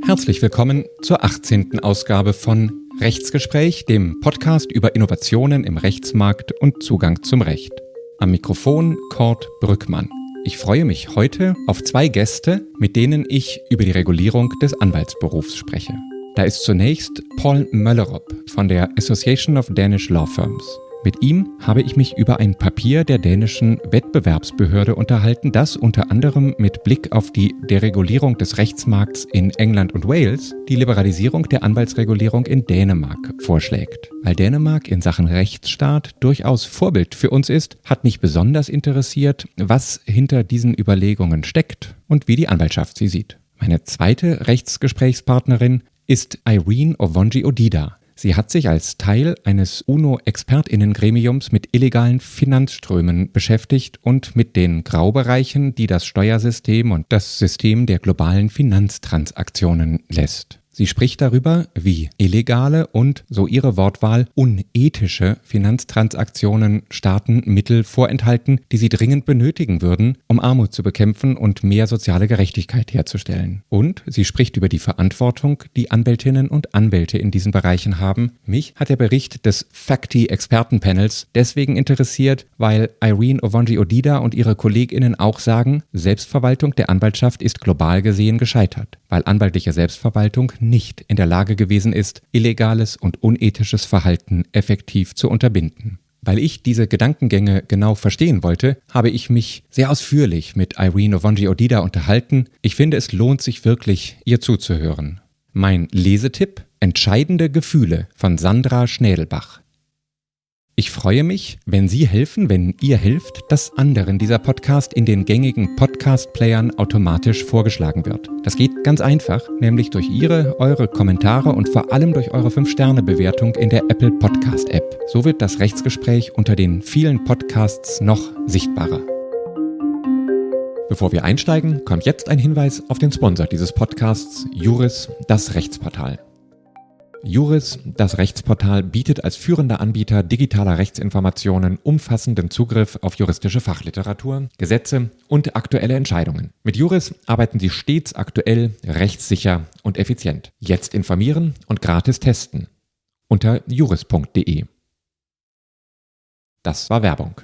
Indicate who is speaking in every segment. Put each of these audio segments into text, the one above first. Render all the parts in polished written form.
Speaker 1: Herzlich willkommen zur 18. Ausgabe von Rechtsgespräch, dem Podcast über Innovationen im Rechtsmarkt und Zugang zum Recht. Am Mikrofon Kurt Brückmann. Ich freue mich heute auf zwei Gäste, mit denen ich über die Regulierung des Anwaltsberufs spreche. Da ist zunächst Paul Mollerup von der Association of Danish Law Firms. Mit ihm habe ich mich über ein Papier der dänischen Wettbewerbsbehörde unterhalten, das unter anderem mit Blick auf die Deregulierung des Rechtsmarkts in England und Wales die Liberalisierung der Anwaltsregulierung in Dänemark vorschlägt. Weil Dänemark in Sachen Rechtsstaat durchaus Vorbild für uns ist, hat mich besonders interessiert, was hinter diesen Überlegungen steckt und wie die Anwaltschaft sie sieht. Meine zweite Rechtsgesprächspartnerin ist Irene Ovonji-Odida. Sie hat sich als Teil eines UNO-ExpertInnen-Gremiums mit illegalen Finanzströmen beschäftigt und mit den Graubereichen, die das Steuersystem und das System der globalen Finanztransaktionen lässt. Sie spricht darüber, wie illegale und, so ihre Wortwahl, unethische Finanztransaktionen Staaten Mittel vorenthalten, die sie dringend benötigen würden, um Armut zu bekämpfen und mehr soziale Gerechtigkeit herzustellen. Und sie spricht über die Verantwortung, die Anwältinnen und Anwälte in diesen Bereichen haben. Mich hat der Bericht des UNO-FACTI-Panels deswegen interessiert, weil Irene Ovonji-Odida und ihre KollegInnen auch sagen, Selbstverwaltung der Anwaltschaft ist global gesehen gescheitert, weil anwaltliche Selbstverwaltung nicht in der Lage gewesen ist, illegales und unethisches Verhalten effektiv zu unterbinden. Weil ich diese Gedankengänge genau verstehen wollte, habe ich mich sehr ausführlich mit Irene Ovonji-Odida unterhalten. Ich finde, es lohnt sich wirklich, ihr zuzuhören. Mein Lesetipp: Entscheidende Gefühle von Schnädelbach. Ich freue mich, wenn Sie helfen, wenn ihr hilft, dass anderen dieser Podcast in den gängigen Podcast-Playern automatisch vorgeschlagen wird. Das geht ganz einfach, nämlich durch eure Kommentare und vor allem durch eure 5-Sterne-Bewertung in der Apple Podcast-App. So wird das Rechtsgespräch unter den vielen Podcasts noch sichtbarer. Bevor wir einsteigen, kommt jetzt ein Hinweis auf den Sponsor dieses Podcasts, Juris, das Rechtsportal. Juris, das Rechtsportal, bietet als führender Anbieter digitaler Rechtsinformationen umfassenden Zugriff auf juristische Fachliteratur, Gesetze und aktuelle Entscheidungen. Mit Juris arbeiten Sie stets aktuell, rechtssicher und effizient. Jetzt informieren und gratis testen. Unter juris.de. Das war Werbung.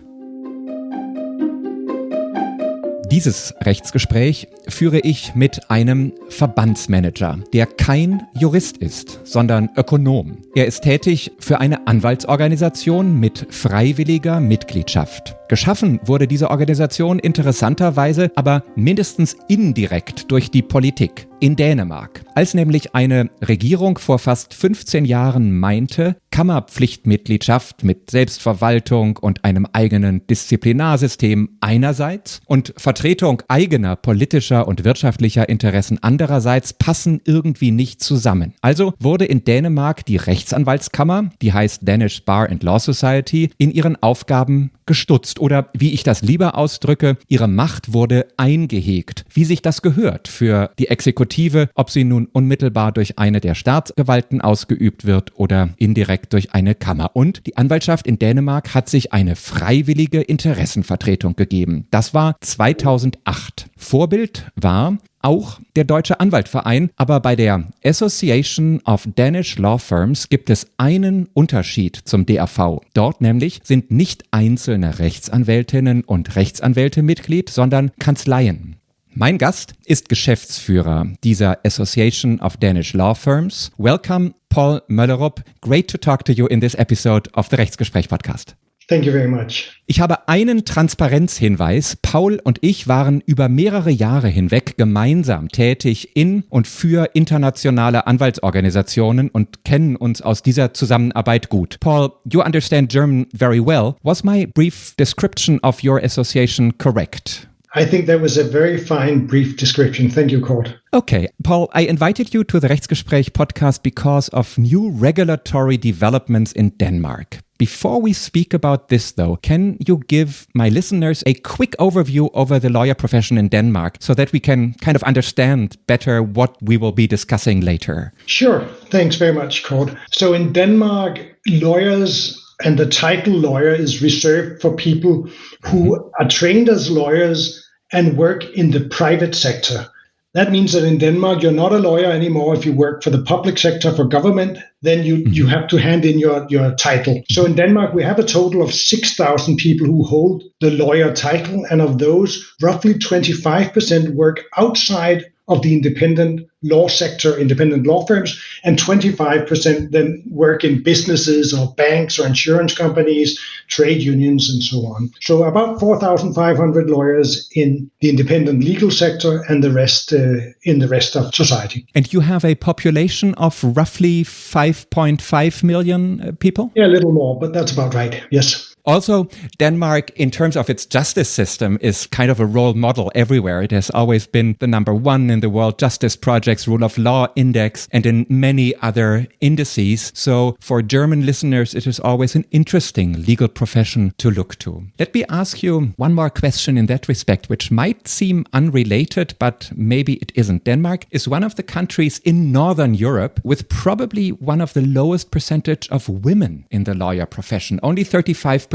Speaker 1: Dieses Rechtsgespräch führe ich mit einem Verbandsmanager, der kein Jurist ist, sondern Ökonom. Er ist tätig für eine Anwaltsorganisation mit freiwilliger Mitgliedschaft. Geschaffen wurde diese Organisation interessanterweise aber mindestens indirekt durch die Politik in Dänemark. Als nämlich eine Regierung vor fast 15 Jahren meinte, Kammerpflichtmitgliedschaft mit Selbstverwaltung und einem eigenen Disziplinarsystem einerseits und Vertretung eigener politischer und wirtschaftlicher Interessen andererseits passen irgendwie nicht zusammen. Also wurde in Dänemark die Rechtsanwaltskammer, die heißt Danish Bar and Law Society, in ihren Aufgaben gestutzt oder, wie ich das lieber ausdrücke, ihre Macht wurde eingehegt, wie sich das gehört für die Exekutive, ob sie nun unmittelbar durch eine der Staatsgewalten ausgeübt wird oder indirekt durch eine Kammer. Und die Anwaltschaft in Dänemark hat sich eine freiwillige Interessenvertretung gegeben. Das war 2008. Vorbild war auch der Deutsche Anwaltverein, aber bei der Association of Danish Law Firms gibt es einen Unterschied zum DAV. Dort nämlich sind nicht einzelne Rechtsanwältinnen und Rechtsanwälte Mitglied, sondern Kanzleien. Mein Gast ist Geschäftsführer dieser Association of Danish Law Firms. Welcome, Paul Mollerup. Great to talk to you in this episode of the Rechtsgespräch-Podcast.
Speaker 2: Thank you very much.
Speaker 1: Ich habe einen Transparenzhinweis. Paul und ich waren über mehrere Jahre hinweg gemeinsam tätig in und für internationale Anwaltsorganisationen und kennen uns aus dieser Zusammenarbeit gut. Paul, you understand German very well. Was my brief description of your association correct?
Speaker 2: I think that was a very fine, brief description. Thank you, Kurt.
Speaker 1: Okay, Paul, I invited you to the Rechtsgespräch-Podcast because of new regulatory developments in Denmark. Before we speak about this, though, can you give my listeners a quick overview over the lawyer profession in Denmark so that we can kind of understand better what we will be discussing later?
Speaker 2: Sure. Thanks very much, Kurt. So in Denmark, lawyers and the title lawyer is reserved for people who are trained as lawyers and work in the private sector. That means that in Denmark, you're not a lawyer anymore. If you work for the public sector, for government, then you have to hand in your title. So in Denmark, we have a total of 6,000 people who hold the lawyer title. And of those, roughly 25% work outside of the independent law sector, independent law firms, and 25% then work in businesses or banks or insurance companies, trade unions, and so on. So about 4,500 lawyers in the independent legal sector and the rest in the rest of society.
Speaker 1: And you have a population of roughly 5.5 million people?
Speaker 2: Yeah, a little more, but that's about right, yes.
Speaker 1: Also, Denmark, in terms of its justice system, is kind of a role model everywhere. It has always been the number one in the World Justice Project's Rule of Law Index and in many other indices. So for German listeners, it is always an interesting legal profession to look to. Let me ask you one more question in that respect, which might seem unrelated, but maybe it isn't. Denmark is one of the countries in Northern Europe with probably one of the lowest percentage of women in the lawyer profession, only 35%.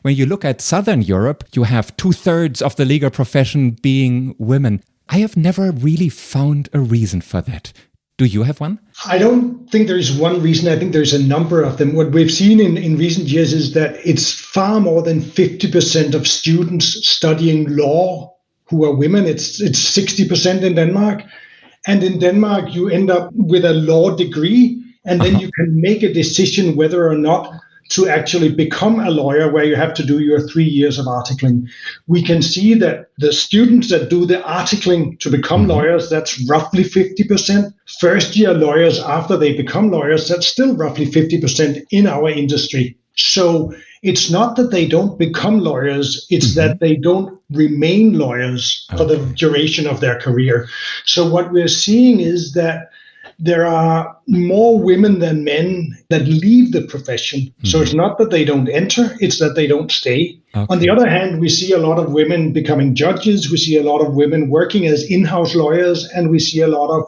Speaker 1: When you look at Southern Europe, you have 2/3 of the legal profession being women. I have never really found a reason for that. Do you have one?
Speaker 2: I don't think there is one reason. I think there's a number of them. What we've seen in recent years is that it's far more than 50% of students studying law who are women. It's 60% in Denmark. And in Denmark, you end up with a law degree, and then you can make a decision whether or not to actually become a lawyer, where you have to do your 3 years of articling. We can see that the students that do the articling to become lawyers, that's roughly 50%. First-year lawyers, after they become lawyers, that's still roughly 50% in our industry. So it's not that they don't become lawyers, it's that they don't remain lawyers for the duration of their career. So what we're seeing is that there are more women than men that leave the profession. So it's not that they don't enter, it's that they don't stay. Okay. On the other hand, we see a lot of women becoming judges. We see a lot of women working as in-house lawyers, and we see a lot of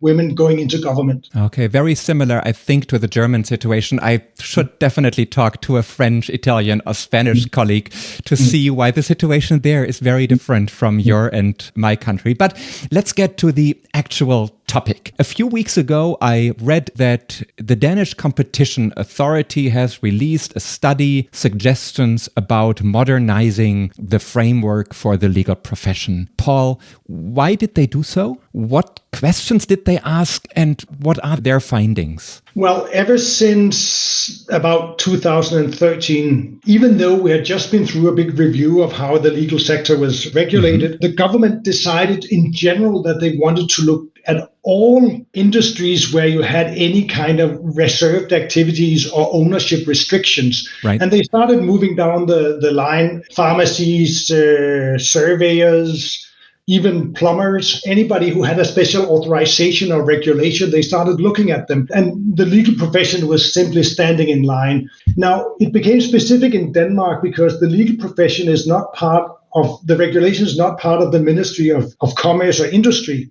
Speaker 2: women going into government.
Speaker 1: Okay, very similar, I think, to the German situation. I should definitely talk to a French, Italian, or Spanish colleague to see why the situation there is very different from your and my country. But let's get to the actual topic. A few weeks ago, I read that the Danish Competition Authority has released a study, suggestions about modernizing the framework for the legal profession. Paul, why did they do so? What questions did they ask, and what are their findings?
Speaker 2: Well, ever since about 2013, even though we had just been through a big review of how the legal sector was regulated, the government decided in general that they wanted to look at all industries where you had any kind of reserved activities or ownership restrictions. Right. And they started moving down the line, pharmacies, surveyors, even plumbers, anybody who had a special authorization or regulation, they started looking at them. And the legal profession was simply standing in line. Now, it became specific in Denmark because the legal profession is not part of, the regulation is not part of the Ministry of Commerce or Industry.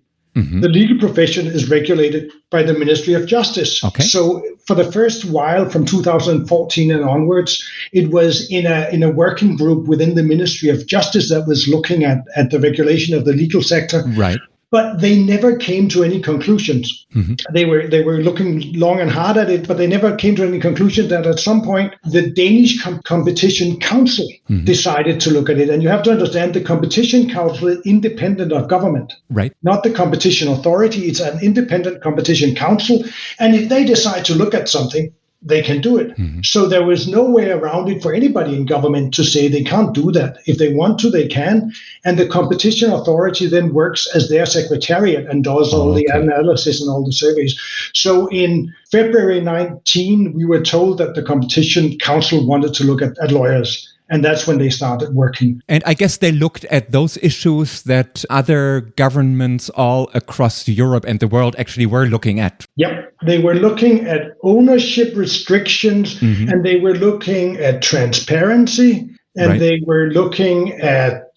Speaker 2: The legal profession is regulated by the Ministry of Justice. Okay. So for the first while, from 2014 and onwards, it was in a working group within the Ministry of Justice that was looking at the regulation of the legal sector. Right. But they never came to any conclusions. They were looking long and hard at it, but they never came to any conclusion. That at some point, the Danish Competition Council decided to look at it. And you have to understand, the Competition Council is independent of government, right? Not the Competition Authority. It's an independent Competition Council. And if they decide to look at something, they can do it. So there was no way around it for anybody in government to say they can't do that. If they want to, they can. And the competition authority then works as their secretariat and does all the analysis and all the surveys. So in February 19, we were told that the Competition Council wanted to look at lawyers. And that's when they started working.
Speaker 1: And I guess they looked at those issues that other governments all across Europe and the world actually were looking at.
Speaker 2: Yep. They were looking at ownership restrictions, and they were looking at transparency, and they were looking at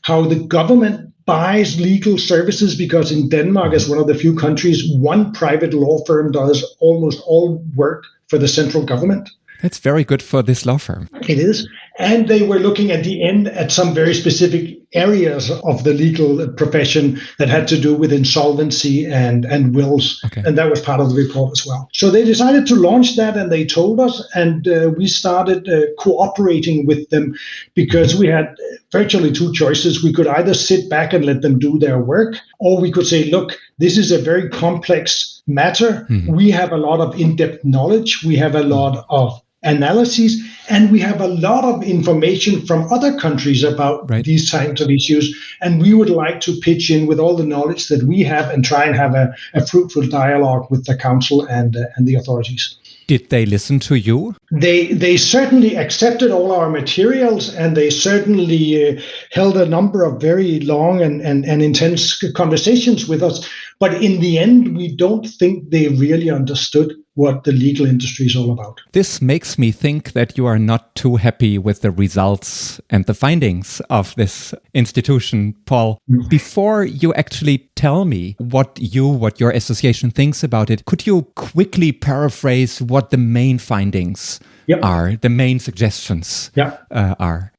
Speaker 2: how the government buys legal services, because in Denmark, as one of the few countries, one private law firm does almost all work for the central government.
Speaker 1: That's very good for this law firm.
Speaker 2: It is. And they were looking at the end at some very specific areas of the legal profession that had to do with insolvency and wills.
Speaker 1: Okay.
Speaker 2: And that was part of the report as well. So they decided to launch that, and they told us, and we started cooperating with them because we had virtually two choices. We could either sit back and let them do their work, or we could say, look, this is a very complex matter. We have a lot of in-depth knowledge. We have a lot of analyses, and we have a lot of information from other countries about these types of issues. And we would like to pitch in with all the knowledge that we have and try and have a fruitful dialogue with the council and the authorities.
Speaker 1: Did they listen to you?
Speaker 2: They certainly accepted all our materials, and they certainly held a number of very long and intense conversations with us. But in the end, we don't think they really understood what the legal industry is all about.
Speaker 1: This makes me think that you are not too happy with the results and the findings of this institution, Paul. Before you actually tell me what your association thinks about it, could you quickly paraphrase what the main findings are, the main suggestions are?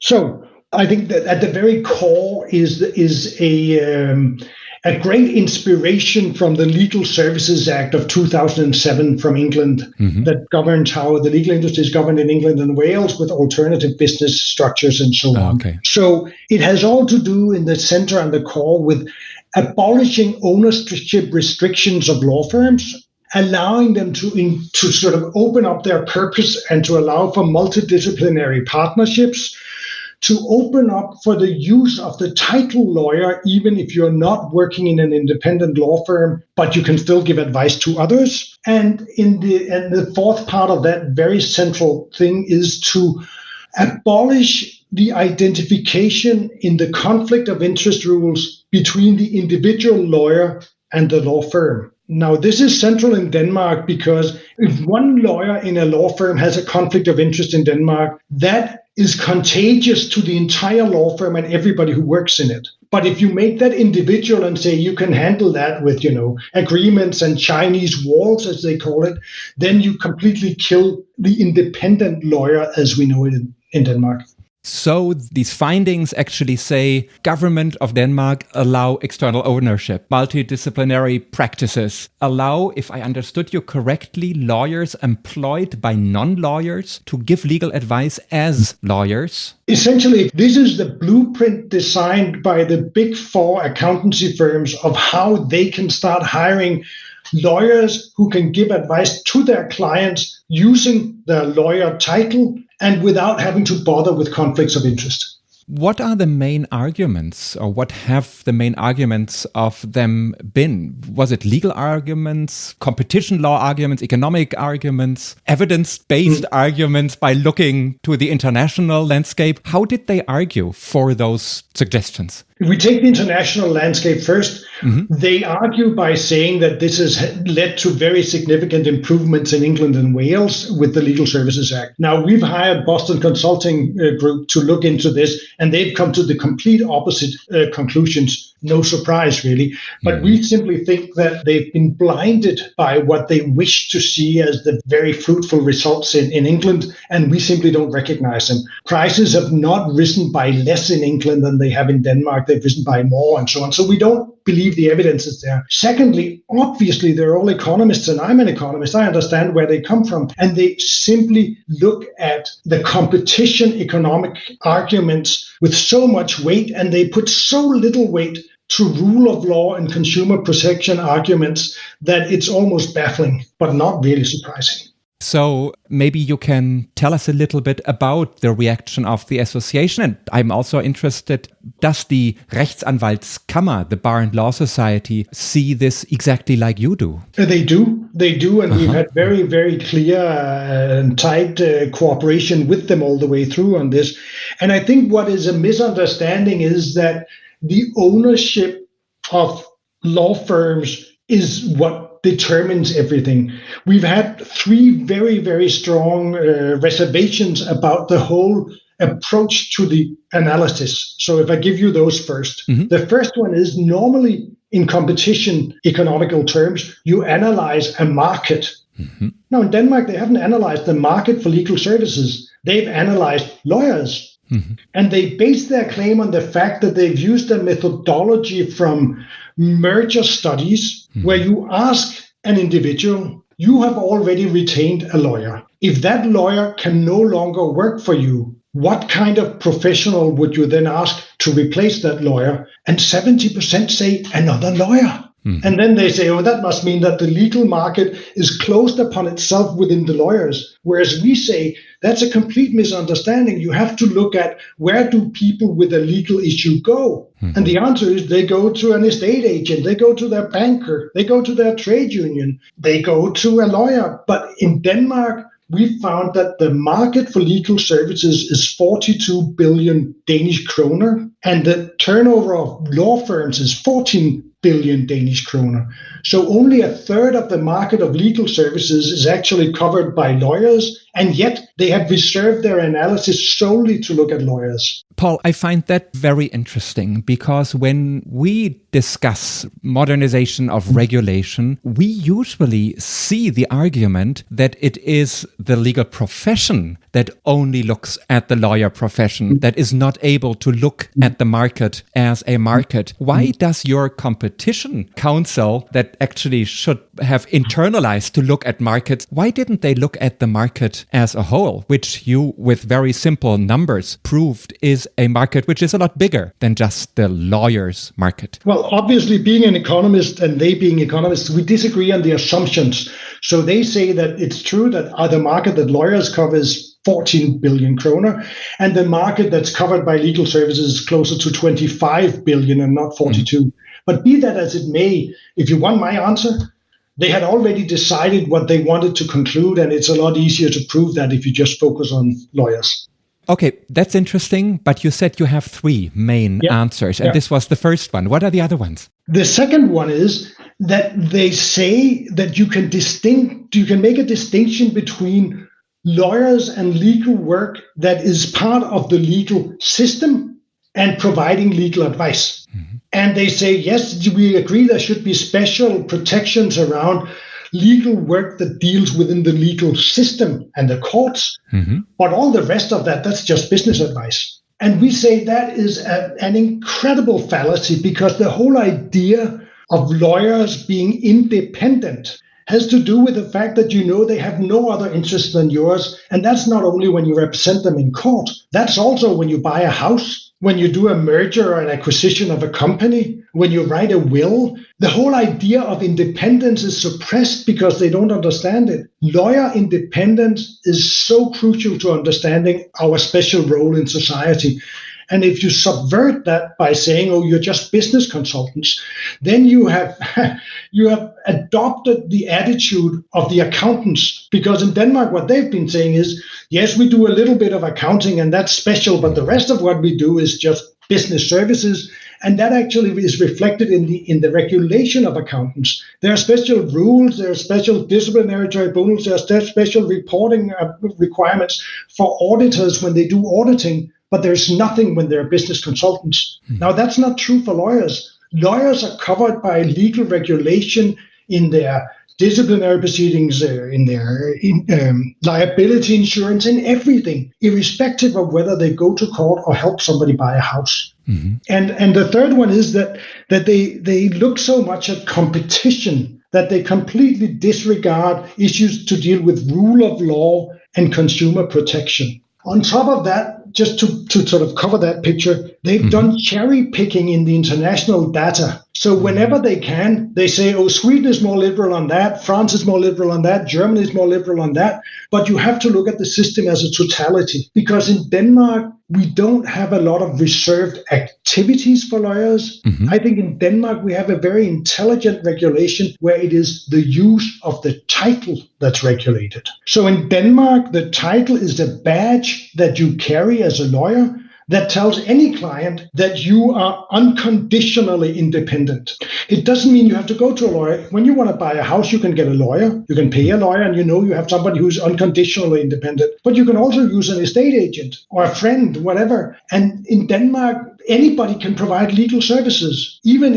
Speaker 1: So
Speaker 2: I think that at the very core is a great inspiration from the Legal Services Act of 2007 from England that governs how the legal industry is governed in England and Wales with alternative business structures and so on.
Speaker 1: Okay.
Speaker 2: So it has all to do in the center and the core with abolishing ownership restrictions of law firms, allowing them to sort of open up their purpose and to allow for multidisciplinary partnerships, to open up for the use of the title lawyer, even if you're not working in an independent law firm, but you can still give advice to others. And the fourth part of that very central thing is to abolish the identification in the conflict of interest rules between the individual lawyer and the law firm. Now, this is central in Denmark because if one lawyer in a law firm has a conflict of interest in Denmark, that is contagious to the entire law firm and everybody who works in it. But if you make that individual and say you can handle that with, agreements and Chinese walls, as they call it, then you completely kill the independent lawyer as we know it in Denmark.
Speaker 1: So these findings actually say government of Denmark allow external ownership, multidisciplinary practices, allow, if I understood you correctly, lawyers employed by non-lawyers to give legal advice as lawyers.
Speaker 2: Essentially, this is the blueprint designed by the big four accountancy firms of how they can start hiring lawyers who can give advice to their clients using their lawyer title and without having to bother with conflicts of interest.
Speaker 1: What are the main arguments, or what have the main arguments of them been? Was it legal arguments, competition law arguments, economic arguments, evidence-based arguments by looking to the international landscape? How did they argue for those suggestions?
Speaker 2: If we take the international landscape first, they argue by saying that this has led to very significant improvements in England and Wales with the Legal Services Act. Now, we've hired Boston Consulting Group to look into this, and they've come to the complete opposite conclusions. No surprise, really. But we simply think that they've been blinded by what they wish to see as the very fruitful results in England, and we simply don't recognize them. Prices have not risen by less in England than they have in Denmark. They've risen by more and so on. So we don't believe the evidence is there. Secondly, obviously, they're all economists, and I'm an economist. I understand where they come from. And they simply look at the competition economic arguments with so much weight, and they put so little weight to rule of law and consumer protection arguments that it's almost baffling, but not really surprising.
Speaker 1: So maybe you can tell us a little bit about the reaction of the association. And I'm also interested, does the Rechtsanwaltskammer, the Bar and Law Society, see this exactly like you do?
Speaker 2: They do. And we've had very, very clear and tight cooperation with them all the way through on this. And I think what is a misunderstanding is that the ownership of law firms is what determines everything. We've had three very, very strong reservations about the whole approach to the analysis. So if I give you those first, the first one is normally in competition economical terms, you analyze a market. Now in Denmark, they haven't analyzed the market for legal services. they've analyzed lawyers. Mm-hmm. And they base their claim on the fact that they've used a methodology from merger studies where you ask an individual, you have already retained a lawyer. If that lawyer can no longer work for you, what kind of professional would you then ask to replace that lawyer? And 70% say another lawyer. And then they say, that must mean that the legal market is closed upon itself within the lawyers. Whereas we say that's a complete misunderstanding. You have to look at where do people with a legal issue go? And the answer is they go to an estate agent, they go to their banker, they go to their trade union, they go to a lawyer. But in Denmark, we found that the market for legal services is 42 billion Danish kroner, and the turnover of law firms is 14 billion Danish kroner. So only a third of the market of legal services is actually covered by lawyers, and yet they have reserved their analysis solely to look at lawyers.
Speaker 1: Paul, I find that very interesting because when we discuss modernization of regulation, we usually see the argument that it is the legal profession that only looks at the lawyer profession, that is not able to look at the market as a market. Why does your competition council that actually should have internalized to look at markets, why didn't they look at the market as a whole, which you, with very simple numbers, proved is a market which is a lot bigger than just the lawyer's market?
Speaker 2: Well, obviously, being an economist and they being economists, we disagree on the assumptions. So they say that it's true that the market that lawyers cover is 14 billion kroner, and the market that's covered by legal services is closer to 25 billion and not 42. But be that as it may, if you want my answer, they had already decided what they wanted to conclude, and it's a lot easier to prove that if you just focus on lawyers.
Speaker 1: Okay, that's interesting, but you said you have three main answers, and this was the first one. What are the other ones?
Speaker 2: The second one is that they say that you can make a distinction between lawyers and legal work that is part of the legal system and providing legal advice. And they say, yes, we agree there should be special protections around legal work that deals within the legal system and the courts. But all the rest of that's just business advice. And we say that is an incredible fallacy, because the whole idea of lawyers being independent has to do with the fact that they have no other interest than yours. And that's not only when you represent them in court. That's also when you buy a house, when you do a merger or an acquisition of a company, when you write a will. The whole idea of independence is suppressed because they don't understand it. Lawyer independence is so crucial to understanding our special role in society. And if you subvert that by saying, you're just business consultants, then you have adopted the attitude of the accountants. Because in Denmark, what they've been saying is, yes, we do a little bit of accounting and that's special, but the rest of what we do is just business services. And that actually is reflected in the regulation of accountants. There are special rules, there are special disciplinary tribunals, there are special reporting requirements for auditors when they do auditing. But there's nothing when they're business consultants. Now, that's not true for lawyers. Lawyers are covered by legal regulation in their disciplinary proceedings, in their liability insurance, in everything, irrespective of whether they go to court or help somebody buy a house. And the third one is that they look so much at competition that they completely disregard issues to deal with rule of law and consumer protection. On top of that, just to sort of cover that picture, they've done cherry picking in the international data. So whenever they can, they say, Sweden is more liberal on that, France is more liberal on that, Germany is more liberal on that. But you have to look at the system as a totality. Because in Denmark, we don't have a lot of reserved activities for lawyers. I think in Denmark, we have a very intelligent regulation where it is the use of the title that's regulated. So in Denmark, the title is a badge that you carry as a lawyer that tells any client that you are unconditionally independent. It doesn't mean you have to go to a lawyer. When you want to buy a house, you can get a lawyer. You can pay a lawyer and you have somebody who's unconditionally independent. But you can also use an estate agent or a friend, whatever. And in Denmark, anybody can provide legal services. Even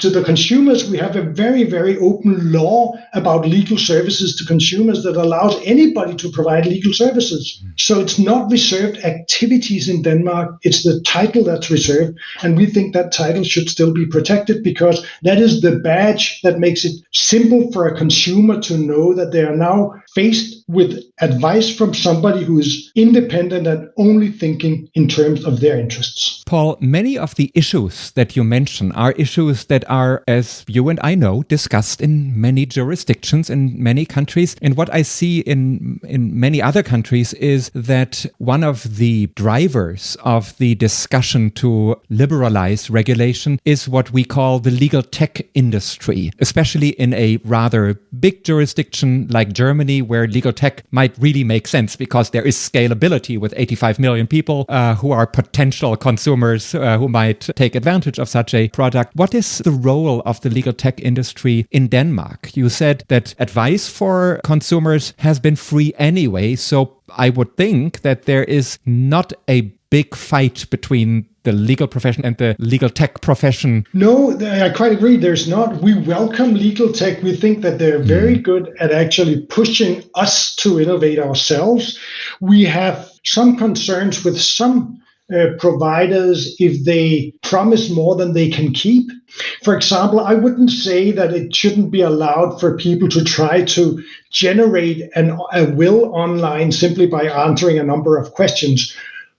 Speaker 2: to the consumers, we have a very, very open law about legal services to consumers that allows anybody to provide legal services. So it's not reserved activities in Denmark. It's the title that's reserved. And we think that title should still be protected because that is the badge that makes it simple for a consumer to know that they are now faced with advice from somebody who is independent and only thinking in terms of their interests.
Speaker 1: Paul, many of the issues that you mention are issues that are, as you and I know, discussed in many jurisdictions in many countries. And what I see in many other countries is that one of the drivers of the discussion to liberalize regulation is what we call the legal tech industry, especially in a rather big jurisdiction like Germany, where legal tech might really make sense because there is scalability with 85 million people who are potential consumers who might take advantage of such a product. What is the role of the legal tech industry in Denmark? You said that advice for consumers has been free anyway, so I would think that there is not a big fight between the legal profession and the legal tech profession.
Speaker 2: No, I quite agree. There's not. We welcome legal tech. We think that they're very good at actually pushing us to innovate ourselves. We have some concerns with some providers if they promise more than they can keep. For example, I wouldn't say that it shouldn't be allowed for people to try to generate a will online simply by answering a number of questions.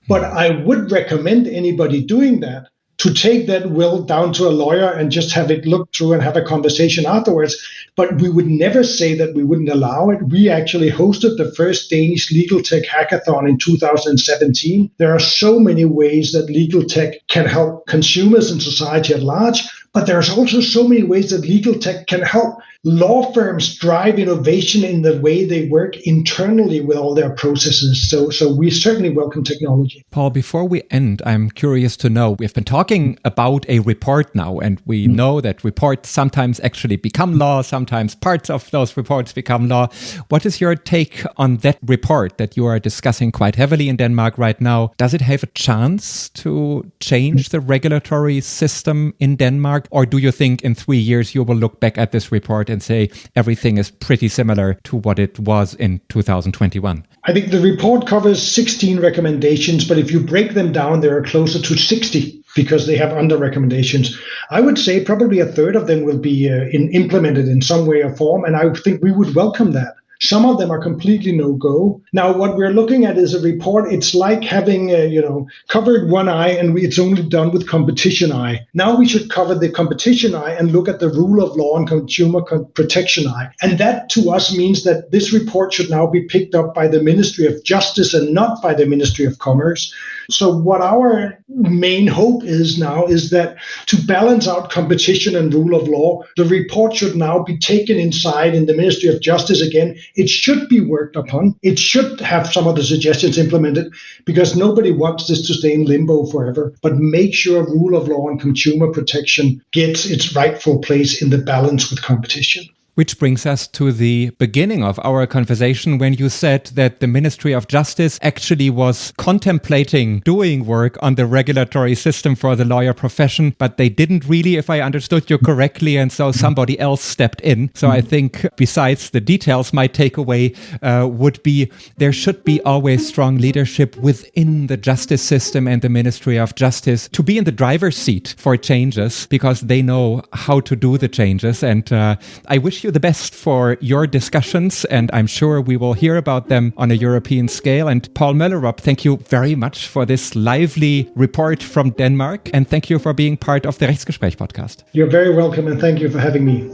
Speaker 2: But I would recommend anybody doing that to take that will down to a lawyer and just have it looked through and have a conversation afterwards. But we would never say that we wouldn't allow it. We actually hosted the first Danish legal tech hackathon in 2017. There are so many ways that legal tech can help consumers and society at large, but there's also so many ways that legal tech can help law firms drive innovation in the way they work internally with all their processes. So we certainly welcome technology.
Speaker 1: Paul, before we end, I'm curious to know, we've been talking about a report now, and we know that reports sometimes actually become law, sometimes parts of those reports become law. What is your take on that report that you are discussing quite heavily in Denmark right now? Does it have a chance to change the regulatory system in Denmark? Or do you think in 3 years you will look back at this report and say everything is pretty similar to what it was in 2021?
Speaker 2: I think the report covers 16 recommendations, but if you break them down, there are closer to 60 because they have under recommendations. I would say probably a third of them will be implemented in some way or form, and I think we would welcome that. Some of them are completely no-go. Now, what we're looking at is a report. It's like having, covered one eye and it's only done with competition eye. Now we should cover the competition eye and look at the rule of law and consumer protection eye. And that to us means that this report should now be picked up by the Ministry of Justice and not by the Ministry of Commerce. So what our main hope is now is that to balance out competition and rule of law, the report should now be taken inside in the Ministry of Justice again. It should be worked upon. It should have some of the suggestions implemented because nobody wants this to stay in limbo forever. But make sure rule of law and consumer protection gets its rightful place in the balance with competition.
Speaker 1: Which brings us to the beginning of our conversation when you said that the Ministry of Justice actually was contemplating doing work on the regulatory system for the lawyer profession, but they didn't really, if I understood you correctly, and so somebody else stepped in. So I think besides the details, my takeaway would be there should be always strong leadership within the justice system and the Ministry of Justice to be in the driver's seat for changes because they know how to do the changes. And I wish you the best for your discussions, and I'm sure we will hear about them on a European scale. And Paul Mollerup, thank you very much for this lively report from Denmark, and thank you for being part of the Rechtsgespräch-Podcast.
Speaker 2: You're very welcome, and thank you for having me.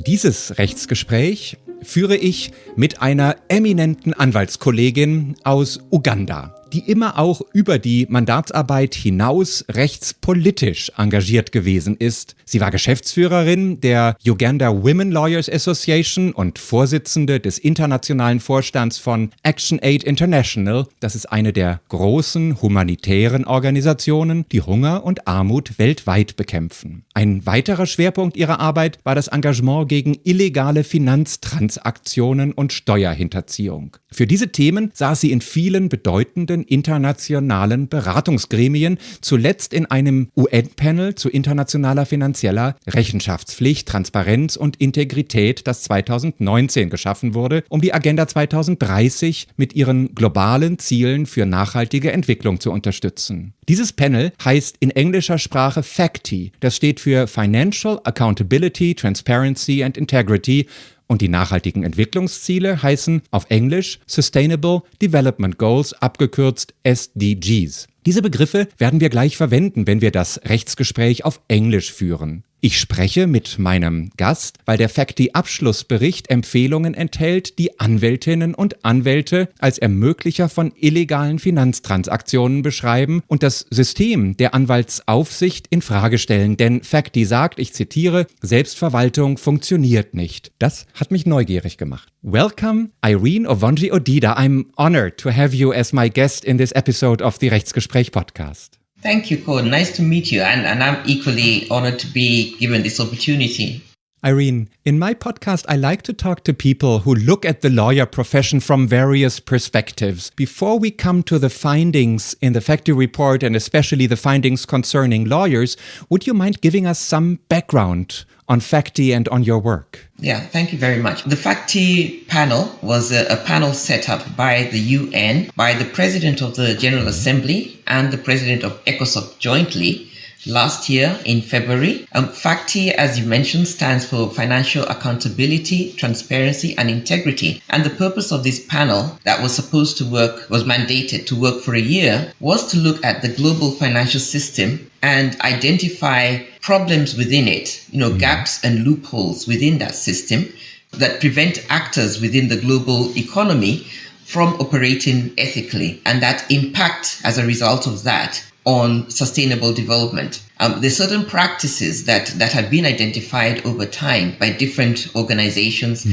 Speaker 1: Dieses Rechtsgespräch führe ich mit einer eminenten Anwaltskollegin aus Uganda. die immer auch über die Mandatsarbeit hinaus rechtspolitisch engagiert gewesen ist. Sie war Geschäftsführerin der Uganda Women Lawyers Association und Vorsitzende des internationalen Vorstands von ActionAid International. Das ist eine der großen humanitären Organisationen, die Hunger und Armut weltweit bekämpfen. Ein weiterer Schwerpunkt ihrer Arbeit war das Engagement gegen illegale Finanztransaktionen und Steuerhinterziehung. Für diese Themen saß sie in vielen bedeutenden internationalen Beratungsgremien, zuletzt in einem UN-Panel zu internationaler finanzieller Rechenschaftspflicht, Transparenz und Integrität, das 2019 geschaffen wurde, um die Agenda 2030 mit ihren globalen Zielen für nachhaltige Entwicklung zu unterstützen. Dieses Panel heißt in englischer Sprache FACTI. Das steht für Financial Accountability, Transparency and Integrity. Und die nachhaltigen Entwicklungsziele heißen auf Englisch Sustainable Development Goals, abgekürzt SDGs. Diese Begriffe werden wir gleich verwenden, wenn wir das Rechtsgespräch auf Englisch führen. Ich spreche mit meinem Gast, weil der FACTI-Abschlussbericht Empfehlungen enthält, die Anwältinnen und Anwälte als Ermöglicher von illegalen Finanztransaktionen beschreiben und das System der Anwaltsaufsicht in Frage stellen. Denn FACTI sagt, ich zitiere, Selbstverwaltung funktioniert nicht. Das hat mich neugierig gemacht. Welcome, Irene Ovonji-Odida. I'm honored to have you as my guest in this episode of the Rechtsgespräch-Podcast.
Speaker 3: Thank you, Cole. Nice to meet you. And I'm equally honored to be given this opportunity.
Speaker 1: Irene, in my podcast, I like to talk to people who look at the lawyer profession from various perspectives. Before we come to the findings in the FACTI report, and especially the findings concerning lawyers, would you mind giving us some background on FACTI and on your work?
Speaker 3: Yeah, thank you very much. The FACTI panel was a panel set up by the UN, by the President of the General Assembly and the President of ECOSOC jointly last year in February. FACTI, as you mentioned, stands for Financial Accountability, Transparency and Integrity. And the purpose of this panel that was supposed to work, was mandated to work for a year, was to look at the global financial system and identify problems within it, gaps and loopholes within that system that prevent actors within the global economy from operating ethically, and that impact as a result of that on sustainable development. There's certain practices that have been identified over time by different organizations.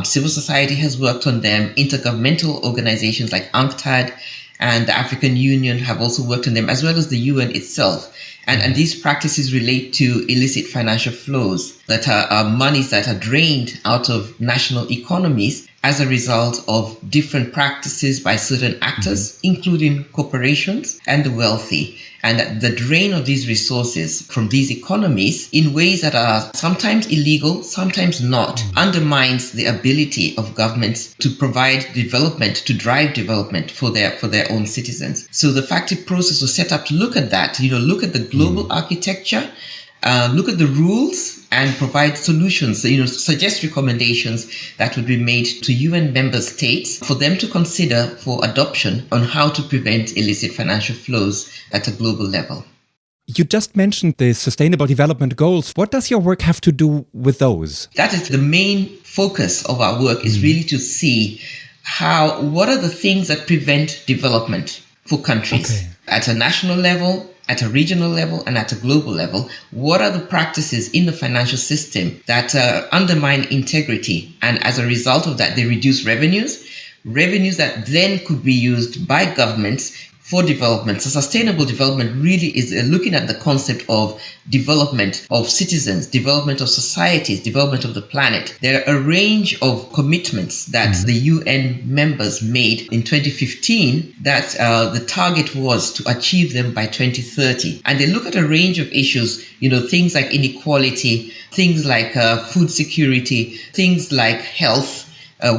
Speaker 3: Civil society has worked on them. Intergovernmental organizations like UNCTAD and the African Union have also worked on them, as well as the UN itself. And these practices relate to illicit financial flows that are monies that are drained out of national economies as a result of different practices by certain actors, including corporations and the wealthy. And the drain of these resources from these economies in ways that are sometimes illegal, sometimes not, undermines the ability of governments to provide development, to drive development for their own citizens. So the FACTI process was set up to look at that, look at the global architecture, look at the rules and provide solutions, suggest recommendations that would be made to UN member states for them to consider for adoption on how to prevent illicit financial flows at a global level.
Speaker 1: You just mentioned the Sustainable Development Goals. What does your work have to do with those?
Speaker 3: That is the main focus of our work, is really to see what are the things that prevent development for countries at a national level, at a regional level, and at a global level. What are the practices in the financial system that undermine integrity? And as a result of that, they reduce revenues that then could be used by governments for development. So sustainable development really is looking at the concept of development of citizens, development of societies, development of the planet. There are a range of commitments that the UN members made in 2015 that the target was to achieve them by 2030. And they look at a range of issues, things like inequality, things like food security, things like health,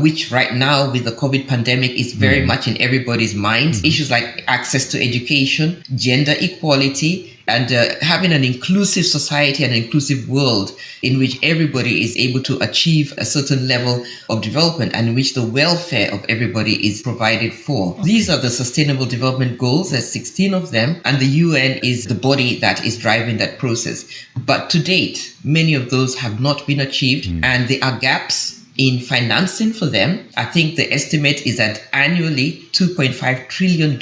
Speaker 3: which right now with the COVID pandemic is very much in everybody's minds. Issues like access to education, gender equality, and having an inclusive society and an inclusive world in which everybody is able to achieve a certain level of development and in which the welfare of everybody is provided for. These are the Sustainable Development Goals. There's 16 of them, and the UN is the body that is driving that process. But to date, many of those have not been achieved, and there are gaps in financing for them. I think the estimate is that annually $2.5 trillion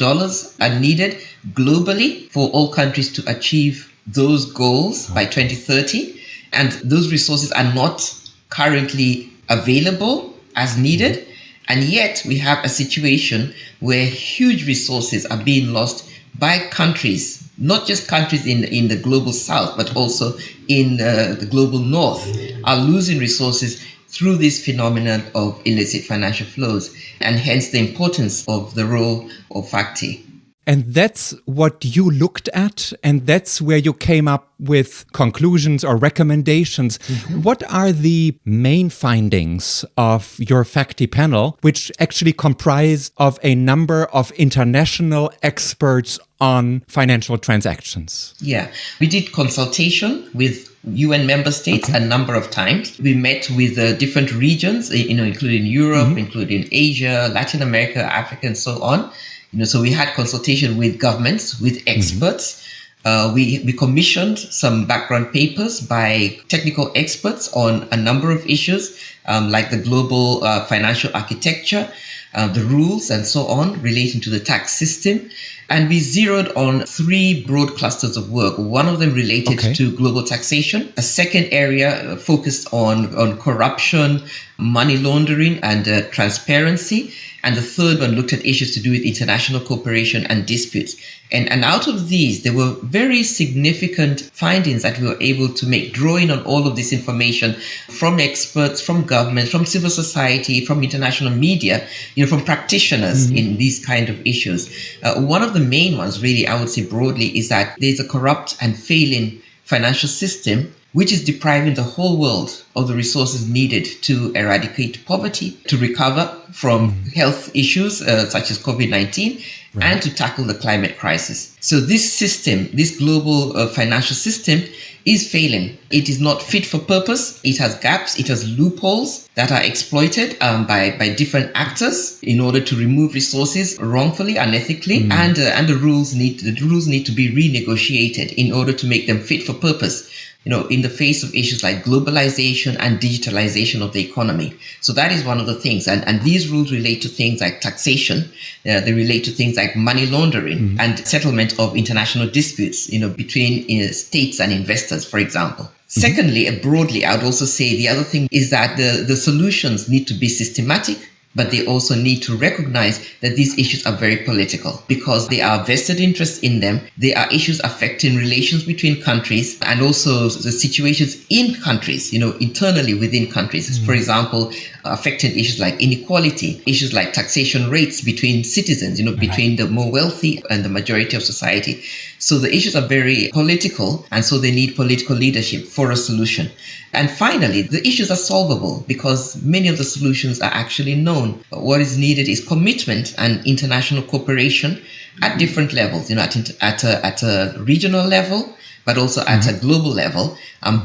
Speaker 3: are needed globally for all countries to achieve those goals by 2030. And those resources are not currently available as needed. And yet we have a situation where huge resources are being lost by countries, not just countries in the global south, but also in the global north, are losing resources through this phenomenon of illicit financial flows, and hence the importance of the role of FACTI.
Speaker 1: And that's what you looked at, and that's where you came up with conclusions or recommendations. Mm-hmm. What are the main findings of your FACTI panel, which actually comprise of a number of international experts on financial transactions?
Speaker 3: Yeah, we did consultation with UN member states a number of times. We met with different regions, including Europe, including Asia, Latin America, Africa, and so on. So we had consultation with governments, with experts. We commissioned some background papers by technical experts on a number of issues, like the global financial architecture, the rules and so on relating to the tax system. And we zeroed on 3 broad clusters of work. One of them related to global taxation. A second area focused on corruption, money laundering, and transparency. And the third one looked at issues to do with international cooperation and disputes. And out of these, there were very significant findings that we were able to make, drawing on all of this information from experts, from governments, from civil society, from international media, from practitioners in these kind of issues. One of the main ones, really, I would say broadly, is that there's a corrupt and failing financial system which is depriving the whole world of the resources needed to eradicate poverty, to recover from health issues such as COVID-19, and to tackle the climate crisis. So this system, this global financial system, is failing. It is not fit for purpose. It has gaps. It has loopholes that are exploited by different actors in order to remove resources wrongfully, unethically, and the rules need to be renegotiated in order to make them fit for purpose. In the face of issues like globalization and digitalization of the economy. So that is one of the things. And these rules relate to things like taxation. They relate to things like money laundering and settlement of international disputes, between states and investors, for example. Secondly, broadly, I would also say the other thing is that the solutions need to be systematic, but they also need to recognize that these issues are very political because they are vested interests in them. They are issues affecting relations between countries and also the situations in countries, internally within countries. For example, affecting issues like inequality, issues like taxation rates between citizens, between the more wealthy and the majority of society. So the issues are very political, and so they need political leadership for a solution. And finally, the issues are solvable because many of the solutions are actually known. But what is needed is commitment and international cooperation at different levels, at a regional level, but also at a global level,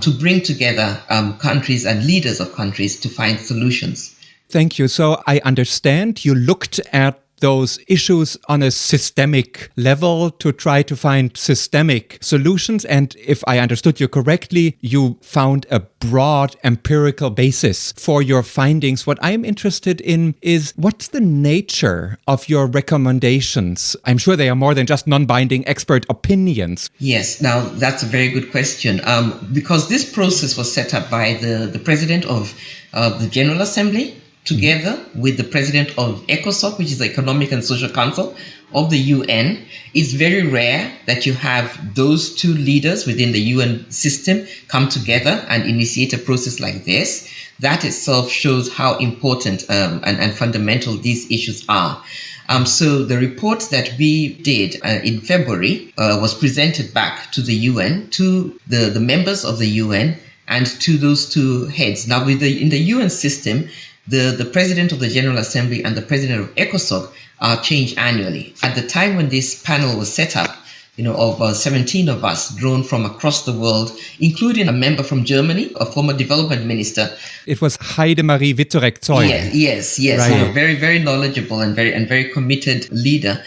Speaker 3: to bring together countries and leaders of countries to find solutions.
Speaker 1: Thank you. So I understand you looked at those issues on a systemic level to try to find systemic solutions. And if I understood you correctly, you found a broad empirical basis for your findings. What I'm interested in is what's the nature of your recommendations? I'm sure they are more than just non-binding expert opinions.
Speaker 3: Yes, now that's a very good question. Because this process was set up by the president of the General Assembly, together with the president of ECOSOC, which is the Economic and Social Council of the UN. It's very rare that you have those two leaders within the UN system come together and initiate a process like this. That itself shows how important and fundamental these issues are. So the report that we did in February was presented back to the UN, to the members of the UN, and to those two heads. Now, in the UN system, the president of the General Assembly and the president of ECOSOC are changed annually. At the time when this panel was set up, of 17 of us drawn from across the world, including a member from Germany, a former development minister.
Speaker 1: It was Heidemarie Wittorek-Zeug.
Speaker 3: Yes. Right. A very, very knowledgeable and very committed leader.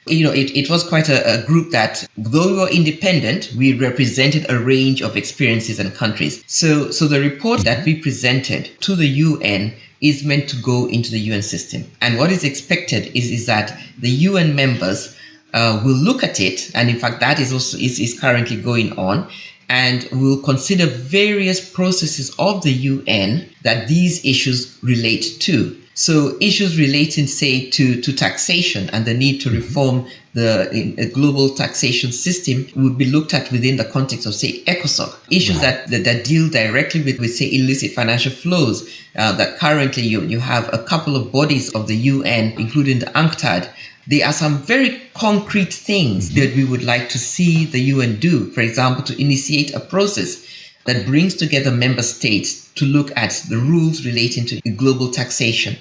Speaker 3: It was quite a group that, though we were independent, we represented a range of experiences and countries. So the report that we presented to the UN is meant to go into the UN system. And what is expected is that the UN members will look at it, and in fact that is also is currently going on, and will consider various processes of the UN that these issues relate to. So issues relating, say, to taxation and the need to reform the global taxation system would be looked at within the context of, say, ECOSOC. Issues that deal directly with, say, illicit financial flows, that currently you have a couple of bodies of the UN, including the UNCTAD. There are some very concrete things that we would like to see the UN do, for example, to initiate a process that brings together member states to look at the rules relating to global taxation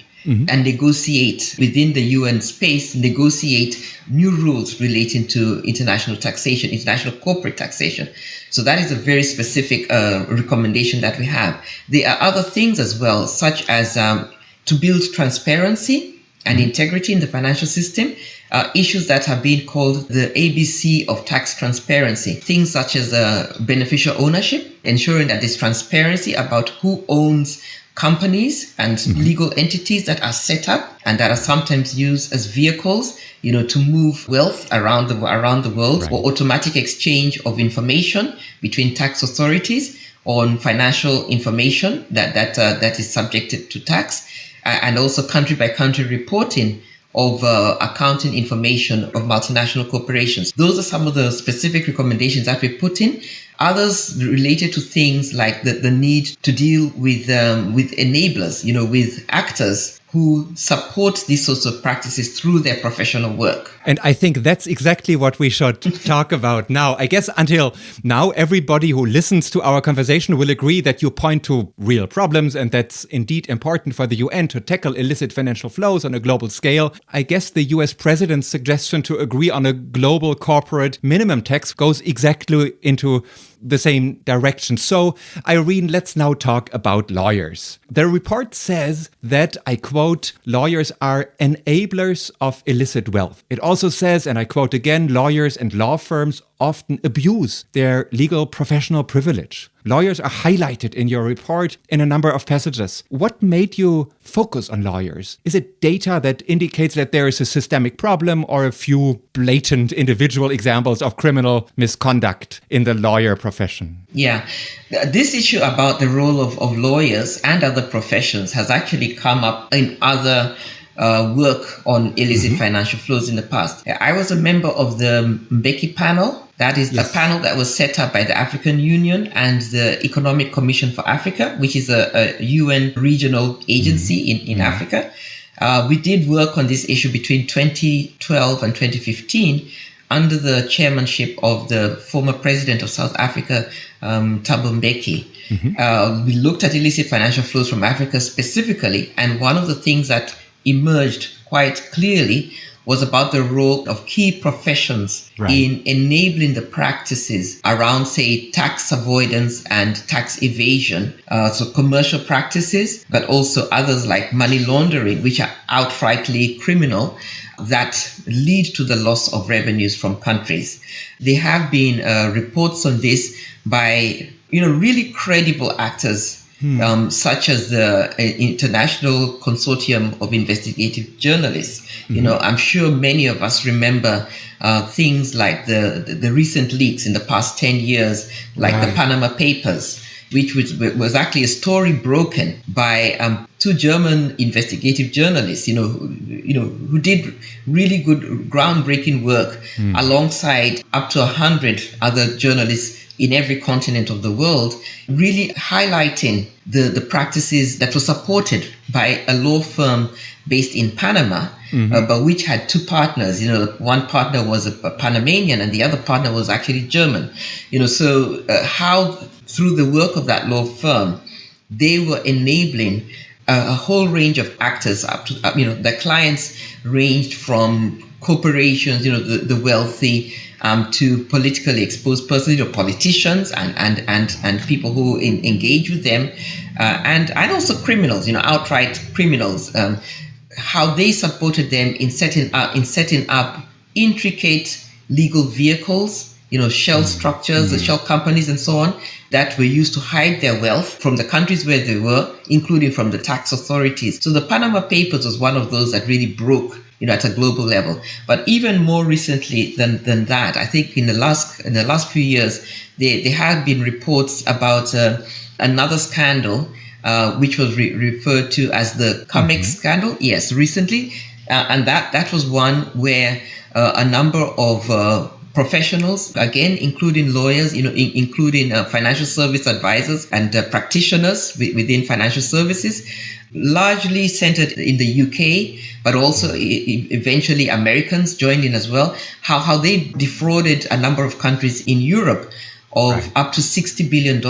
Speaker 3: and negotiate within the UN space, negotiate new rules relating to international taxation, international corporate taxation. So that is a very specific recommendation that we have. There are other things as well, such as to build transparency and integrity in the financial system, issues that have been called the ABC of tax transparency. Things such as beneficial ownership, ensuring that there's transparency about who owns companies and legal entities that are set up and that are sometimes used as vehicles, to move wealth around the world, or automatic exchange of information between tax authorities on financial information that is subjected to tax. And also country-by-country reporting of accounting information of multinational corporations. Those are some of the specific recommendations that we put in. Others related to things like the need to deal with enablers, with actors who support these sorts of practices through their professional work.
Speaker 1: And I think that's exactly what we should talk about now. I guess until now, everybody who listens to our conversation will agree that you point to real problems, and that's indeed important for the UN to tackle illicit financial flows on a global scale. I guess the US president's suggestion to agree on a global corporate minimum tax goes exactly into the same direction. So, Irene, let's now talk about lawyers. The report says that, I quote, lawyers are enablers of illicit wealth. It also says, and I quote again, lawyers and law firms often abuse their legal professional privilege. Lawyers are highlighted in your report in a number of passages. What made you focus on lawyers? Is it data that indicates that there is a systemic problem, or a few blatant individual examples of criminal misconduct in the lawyer profession?
Speaker 3: Yeah, this issue about the role of lawyers and other professions has actually come up in other work on illicit financial flows in the past. I was a member of the UNO-FACTI-Panel. That is a panel that was set up by the African Union and the Economic Commission for Africa, which is a UN regional agency in Africa. We did work on this issue between 2012 and 2015 under the chairmanship of the former president of South Africa, Thabo Mbeki. We looked at illicit financial flows from Africa specifically, and one of the things that emerged quite clearly was about the role of key professions in enabling the practices around, say, tax avoidance and tax evasion. So commercial practices, but also others like money laundering, which are outrightly criminal, that lead to the loss of revenues from countries. There have been reports on this by, really credible actors, such as the International Consortium of Investigative Journalists. I'm sure many of us remember things like the recent leaks in the past 10 years, like the Panama Papers, which was actually a story broken by two German investigative journalists, who did really good groundbreaking work alongside up to 100 other journalists in every continent of the world, really highlighting the practices that were supported by a law firm based in Panama, but which had two partners. One partner was a Panamanian and the other partner was actually German. So how through the work of that law firm, they were enabling a whole range of actors up to, the clients ranged from corporations, the wealthy, to politically exposed persons, politicians and people who engage with them, and also criminals, outright criminals, how they supported them in setting up intricate legal vehicles shell structures, the shell companies and so on, that were used to hide their wealth from the countries where they were, including from the tax authorities. So the Panama Papers was one of those that really broke, at a global level. But even more recently than that, I think in the last few years, there have been reports about another scandal, which was referred to as the CumEx scandal. Yes, recently, and that was one where a number of professionals, again, including lawyers, including financial service advisors and practitioners within financial services, largely centered in the UK, but also eventually Americans joined in as well, how they defrauded a number of countries in Europe of up to $60 billion,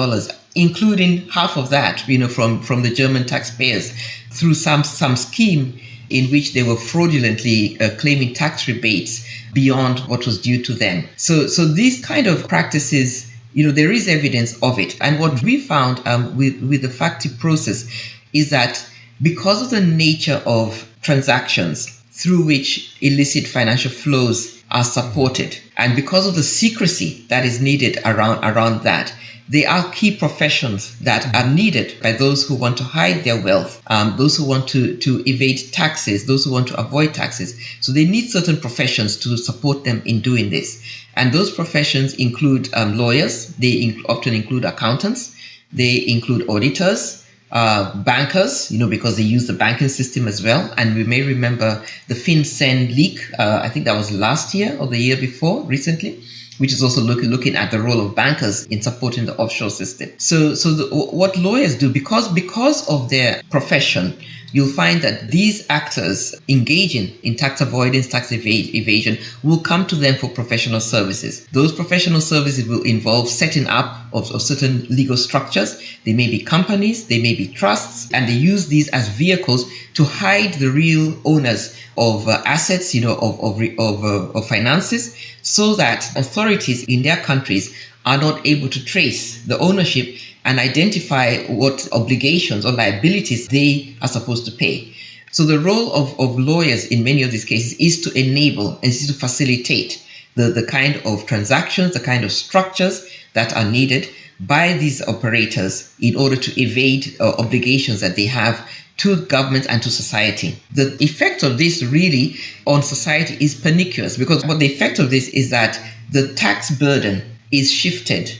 Speaker 3: including half of that, from the German taxpayers through some scheme in which they were fraudulently claiming tax rebates beyond what was due to them. So these kind of practices, there is evidence of it. And what we found with the FACTI process is that because of the nature of transactions through which illicit financial flows are supported, and because of the secrecy that is needed around that, they are key professions that are needed by those who want to hide their wealth, those who want to evade taxes, those who want to avoid taxes. So they need certain professions to support them in doing this. And those professions include lawyers, they often include accountants, they include auditors, bankers, because they use the banking system as well. And we may remember the FinCEN leak, I think that was last year or the year before, recently, which is also looking at the role of bankers in supporting the offshore system. So what lawyers do, because of their profession, you'll find that these actors engaging in tax avoidance, tax evasion, will come to them for professional services. Those professional services will involve setting up of certain legal structures. They may be companies, they may be trusts, and they use these as vehicles to hide the real owners of assets, of finances, so that authorities in their countries are not able to trace the ownership and identify what obligations or liabilities they are supposed to pay. So the role of lawyers in many of these cases is to enable and is to facilitate the kind of transactions, the kind of structures that are needed by these operators in order to evade obligations that they have to government and to society. The effect of this really on society is pernicious, because what the effect of this is that the tax burden is shifted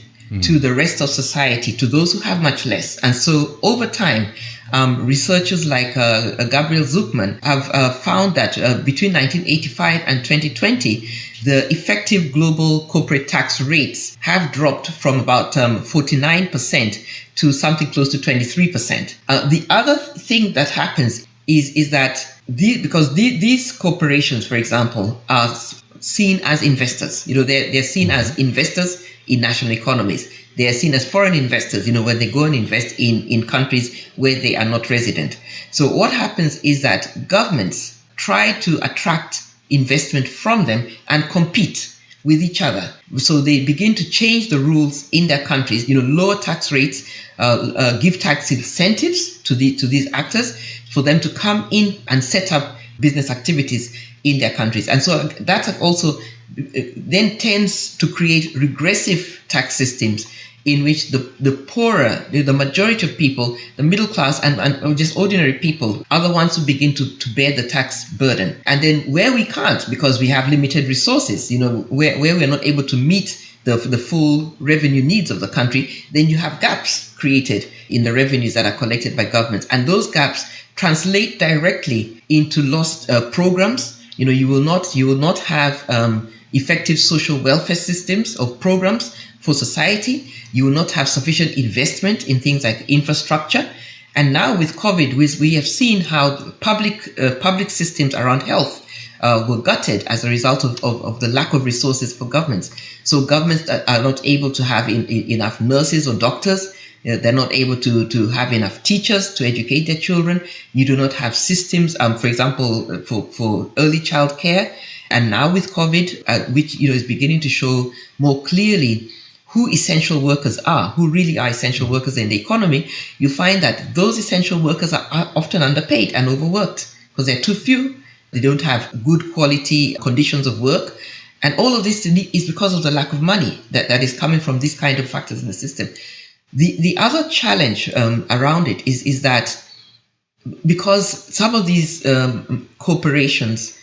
Speaker 3: to the rest of society, to those who have much less. And so over time, researchers like Gabriel Zuckman have found that between 1985 and 2020, the effective global corporate tax rates have dropped from about 49% to something close to 23%. The other thing that happens is that because these corporations, for example, are seen as investors. They're seen as investors in national economies. They are seen as foreign investors, when they go and invest in countries where they are not resident. So what happens is that governments try to attract investment from them and compete with each other. So they begin to change the rules in their countries, lower tax rates, give tax incentives to these actors for them to come in and set up business activities in their countries. And so that also then tends to create regressive tax systems in which the poorer, the majority of people, the middle class and just ordinary people are the ones who begin to bear the tax burden. And then where we can't, because we have limited resources, where we're not able to meet the full revenue needs of the country, then you have gaps created in the revenues that are collected by governments. And those gaps translate directly into lost programs. You will not have effective social welfare systems or programs for society. You will not have sufficient investment in things like infrastructure. And now with COVID, we have seen how public systems around health were gutted as a result of the lack of resources for governments. So governments are not able to have enough nurses or doctors. They're not able to have enough teachers to educate their children. You do not have systems, for example, for early child care. And now with COVID, which is beginning to show more clearly who essential workers are, who really are essential workers in the economy, you find that those essential workers are often underpaid and overworked because they're too few. They don't have good quality conditions of work. And all of this is because of the lack of money that is coming from these kind of factors in the system. The other challenge around it is that because some of these corporations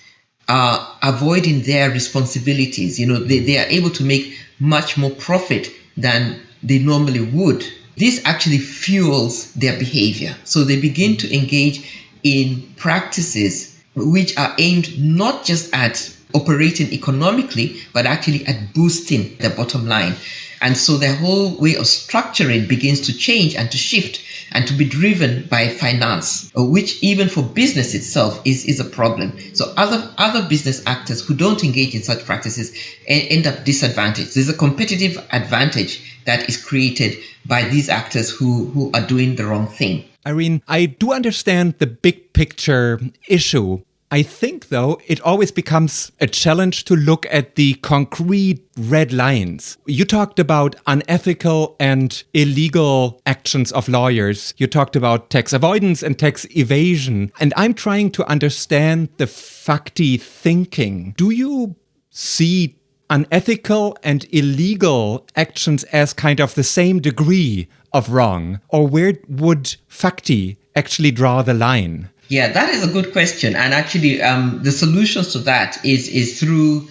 Speaker 3: are avoiding their responsibilities, they are able to make much more profit than they normally would. This actually fuels their behavior. So they begin to engage in practices which are aimed not just at operating economically, but actually at boosting their bottom line. And so their whole way of structuring begins to change and to shift and to be driven by finance, which even for business itself is a problem. So other business actors who don't engage in such practices end up disadvantaged. There's a competitive advantage that is created by these actors who are doing the wrong thing.
Speaker 1: Irene, I do understand the big picture issue. I think, though, it always becomes a challenge to look at the concrete red lines. You talked about unethical and illegal actions of lawyers. You talked about tax avoidance and tax evasion. And I'm trying to understand the FACTI thinking. Do you see unethical and illegal actions as kind of the same degree of wrong? Or where would FACTI actually draw the line?
Speaker 3: Yeah, that is a good question. And actually, the solutions to that is through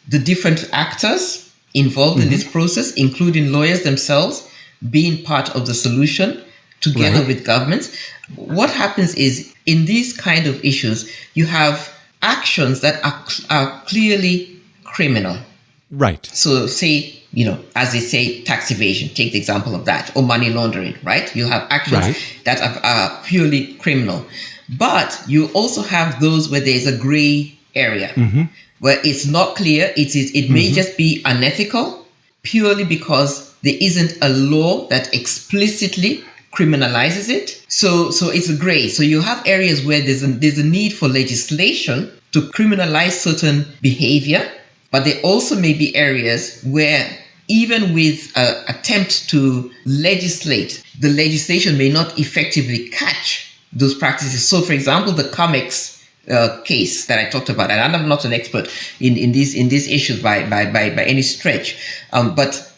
Speaker 3: the different actors involved in this process, including lawyers themselves being part of the solution together with governments. What happens is in these kind of issues, you have actions that are clearly criminal.
Speaker 1: Right.
Speaker 3: So say, as they say, tax evasion, take the example of that, or money laundering, right? You have actions that are purely criminal. But you also have those where there's a gray area, where it's not clear. It may just be unethical purely because there isn't a law that explicitly criminalizes it. So it's a gray. So you have areas where there's a need for legislation to criminalize certain behavior, but there also may be areas where even with an attempt to legislate, the legislation may not effectively catch those practices. So, for example, the COMEX case that I talked about, and I'm not an expert in these issues by any stretch, but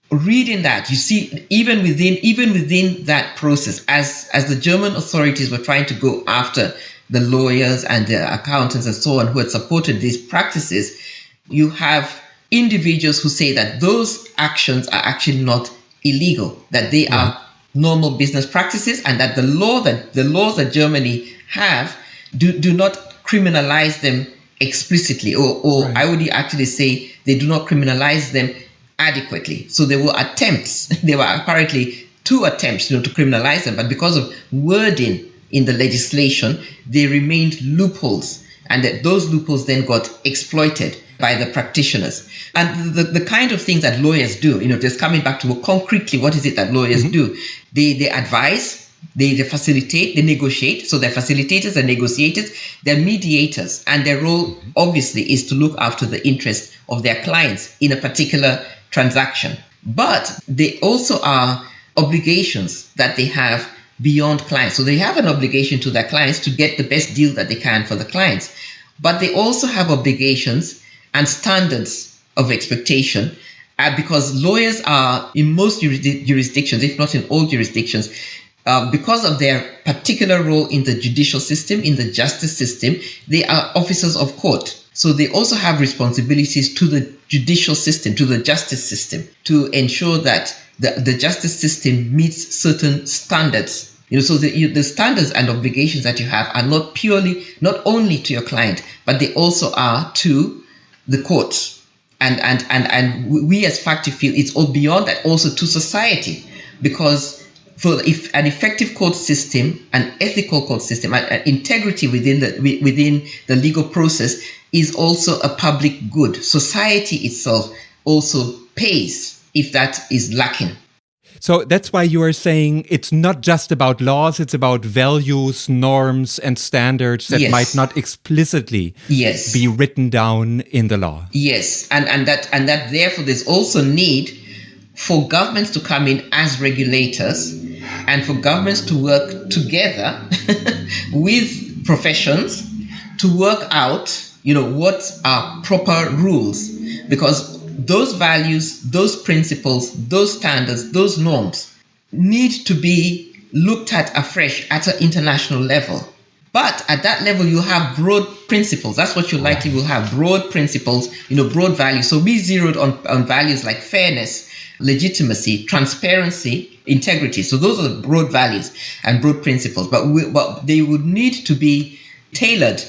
Speaker 3: reading that, you see, even within that process, as the German authorities were trying to go after the lawyers and the accountants and so on who had supported these practices, you have individuals who say that those actions are actually not illegal, that they are normal business practices, and that the laws that Germany have do not criminalize them explicitly, or I would actually say they do not criminalize them adequately. So there were attempts, there were apparently 2 attempts to criminalize them, but because of wording in the legislation, they remained loopholes, and that those loopholes then got exploited by the practitioners. And the kind of things that lawyers do, just coming back to concretely, what is it that lawyers do? They advise, they facilitate, they negotiate. So they're facilitators and negotiators, they're mediators. And their role, obviously, is to look after the interests of their clients in a particular transaction. But they also are obligations that they have beyond clients. So they have an obligation to their clients to get the best deal that they can for the clients. But they also have obligations and standards of expectation, because lawyers are, in most jurisdictions, if not in all jurisdictions, because of their particular role in the judicial system, in the justice system, they are officers of court. So they also have responsibilities to the judicial system, to the justice system, to ensure that the justice system meets certain standards. So the standards and obligations that you have are not only to your client, but they also are to the courts. And we as FACTI feel it's all beyond that, also to society, because if an effective court system, an ethical court system, an integrity within the legal process is also a public good. Society itself also pays if that is lacking.
Speaker 1: So that's why you are saying it's not just about laws, it's about values, norms, and standards that might not explicitly be written down in the law. Yes,
Speaker 3: and that therefore there's also need for governments to come in as regulators and for governments to work together with professions to work out what are proper rules, because those values, those principles, those standards, those norms need to be looked at afresh at an international level. But at that level, you have broad principles. That's what you likely will have, broad principles, broad values. So we zeroed on values like fairness, legitimacy, transparency, integrity. So those are the broad values and broad principles. But they would need to be tailored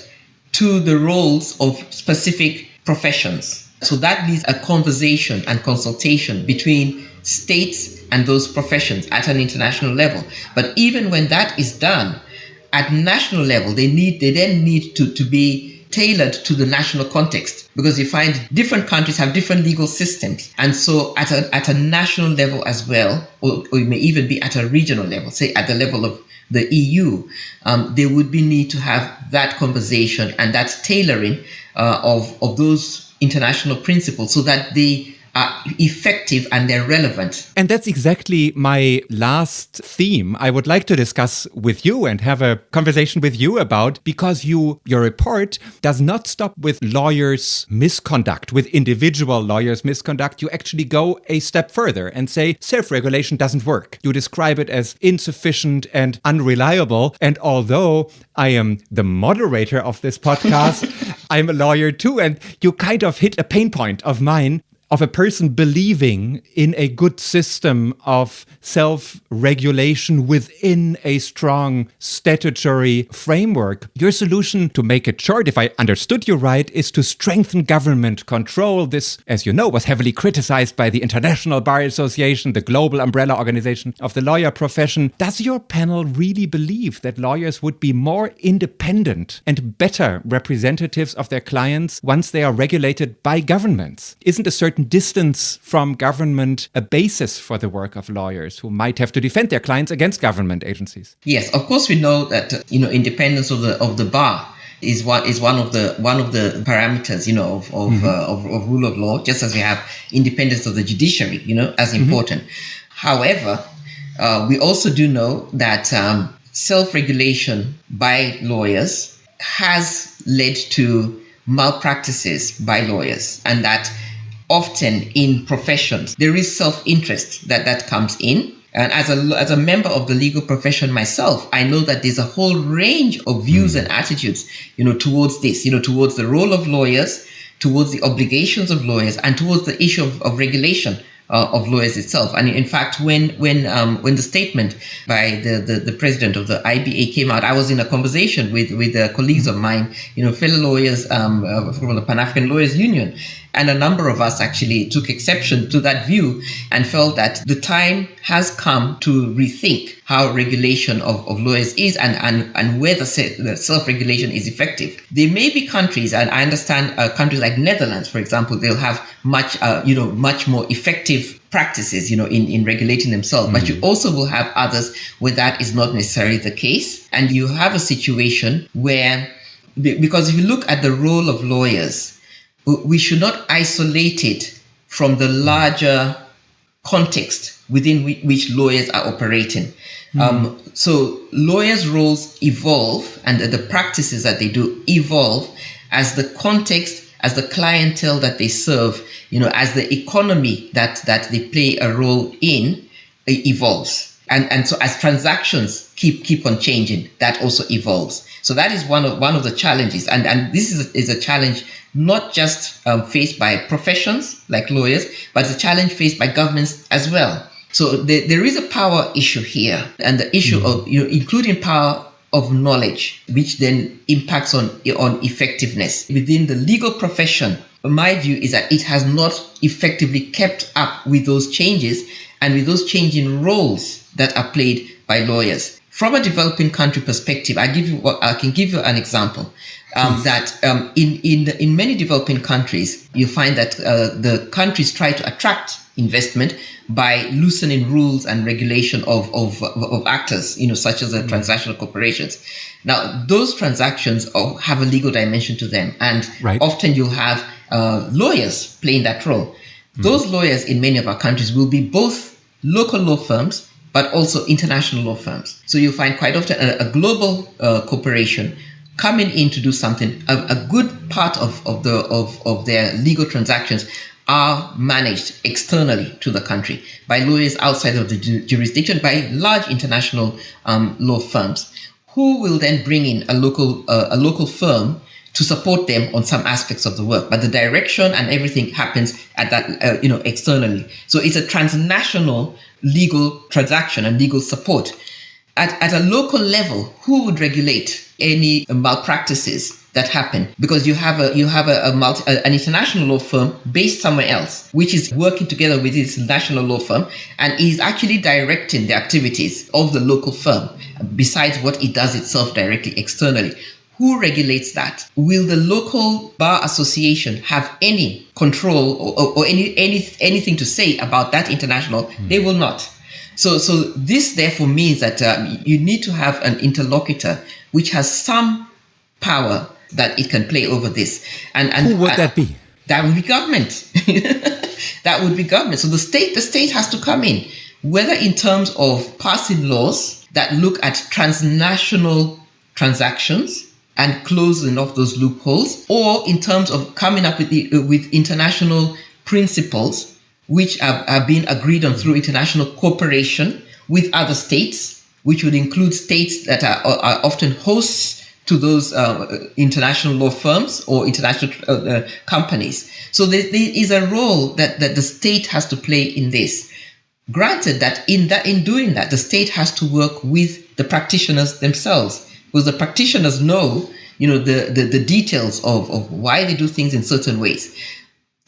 Speaker 3: to the roles of specific professions. So that needs a conversation and consultation between states and those professions at an international level. But even when that is done, at national level, they then need to be tailored to the national context, because you find different countries have different legal systems. And so at a national level as well, or it may even be at a regional level, say at the level of the EU, there would be need to have that conversation and that tailoring of those international principles so that they are effective and they're relevant.
Speaker 1: And that's exactly my last theme I would like to discuss with you and have a conversation with you about, because your report does not stop with lawyers' misconduct, with individual lawyers' misconduct. You actually go a step further and say self-regulation doesn't work. You describe it as insufficient and unreliable. And although I am the moderator of this podcast, I'm a lawyer too, and you kind of hit a pain point of mine, of a person believing in a good system of self-regulation within a strong statutory framework. Your solution, to make it short, if I understood you right, is to strengthen government control. This, as you know, was heavily criticized by the International Bar Association, the global umbrella organization of the lawyer profession. Does your panel really believe that lawyers would be more independent and better representatives of their clients once they are regulated by governments? Isn't a certain distance from government a basis for the work of lawyers who might have to defend their clients against government agencies?
Speaker 3: Yes, of course we know that independence of the bar is one of the parameters of rule of law, just as we have independence of the judiciary as important. However, we also do know that self-regulation by lawyers has led to malpractices by lawyers, and that often in professions there is self-interest that comes in. And as a member of the legal profession myself, I know that there's a whole range of views and attitudes, towards this, towards the role of lawyers, towards the obligations of lawyers, and towards the issue of regulation of lawyers itself. And in fact, when the statement by the president of the IBA came out, I was in a conversation with colleagues of mine, fellow lawyers from the Pan-African Lawyers Union. And a number of us actually took exception to that view and felt that the time has come to rethink how regulation of lawyers is and whether self-regulation is effective. There may be countries, and I understand countries like Netherlands, for example, they'll have much more effective practices, in regulating themselves. But you also will have others where that is not necessarily the case. And you have a situation where, because if you look at the role of lawyers, we should not isolate it from the larger context within which lawyers are operating. So lawyers' roles evolve, and the practices that they do evolve as the context, as the clientele that they serve, as the economy that they play a role in evolves. And so as transactions keep on changing, that also evolves. So that is one of the challenges. And this is a challenge not just faced by professions like lawyers, but it's a challenge faced by governments as well. So there is a power issue here, and the issue of including power of knowledge, which then impacts on effectiveness within the legal profession. My view is that it has not effectively kept up with those changes and with those changing roles that are played by lawyers. From a developing country perspective, I can give you an example. That in many developing countries, you find that the countries try to attract investment by loosening rules and regulation of actors, such as the transnational corporations. Now, those transactions have a legal dimension to them, and often you'll have lawyers playing that role. Those lawyers in many of our countries will be both local law firms, but also international law firms. So you'll find quite often a global corporation coming in to do something, a good part of their legal transactions are managed externally to the country by lawyers outside of the jurisdiction, by large international law firms, who will then bring in a local firm to support them on some aspects of the work. But the direction and everything happens at that, externally. So it's a transnational legal transaction and legal support. At a local level, who would regulate any malpractices that happen? Because you have an international law firm based somewhere else, which is working together with its national law firm and is actually directing the activities of the local firm besides what it does itself directly externally. Who regulates that? Will the local bar association have any control or anything to say about that international? They will not. So this therefore means that you need to have an interlocutor which has some power that it can play over this. And
Speaker 1: who would that be?
Speaker 3: That would be government. That would be government. So the state has to come in, whether in terms of passing laws that look at transnational transactions and closing off those loopholes, or in terms of coming up with international principles which are being agreed on through international cooperation with other states, which would include states that are often hosts to those international law firms or international companies. So there is a role that the state has to play in this. Granted that in doing that, the state has to work with the practitioners themselves, because the practitioners know, the details of why they do things in certain ways.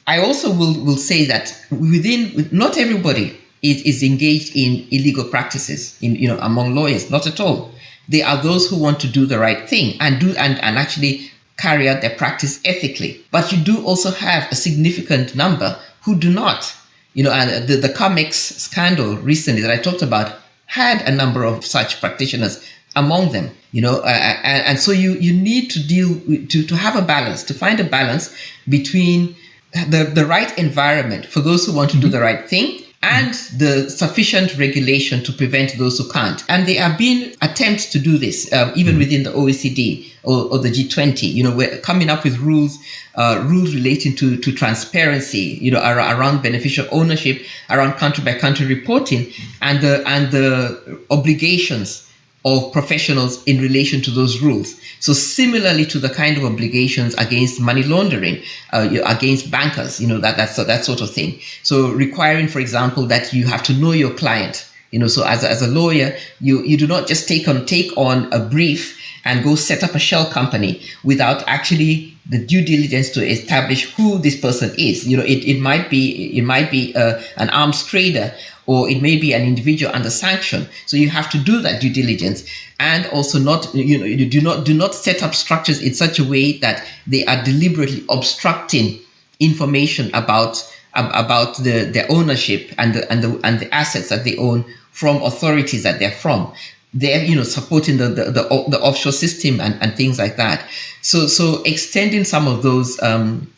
Speaker 3: I also will say that not everybody is engaged in illegal practices among lawyers, not at all. There are those who want to do the right thing and actually carry out their practice ethically. But you do also have a significant number who do not. And the COMEX scandal recently that I talked about had a number of such practitioners among them, and so you need to have a balance, to find a balance between the right environment for those who want to do the right thing and the sufficient regulation to prevent those who can't. And there have been attempts to do this, even within the OECD or the G20. We're coming up with rules relating to transparency, around beneficial ownership, around country by country reporting, and the obligations of professionals in relation to those rules. So similarly to the kind of obligations against money laundering, against bankers, that sort of thing. So requiring, for example, that you have to know your client. So as a lawyer, you do not just take on a brief and go set up a shell company without actually the due diligence to establish who this person is. It might be an arms trader, or it may be an individual under sanction. So you have to do that due diligence, and also do not set up structures in such a way that they are deliberately obstructing information about their ownership and the assets that they own from authorities that they're from. They're supporting the offshore system and things like that. So extending some of those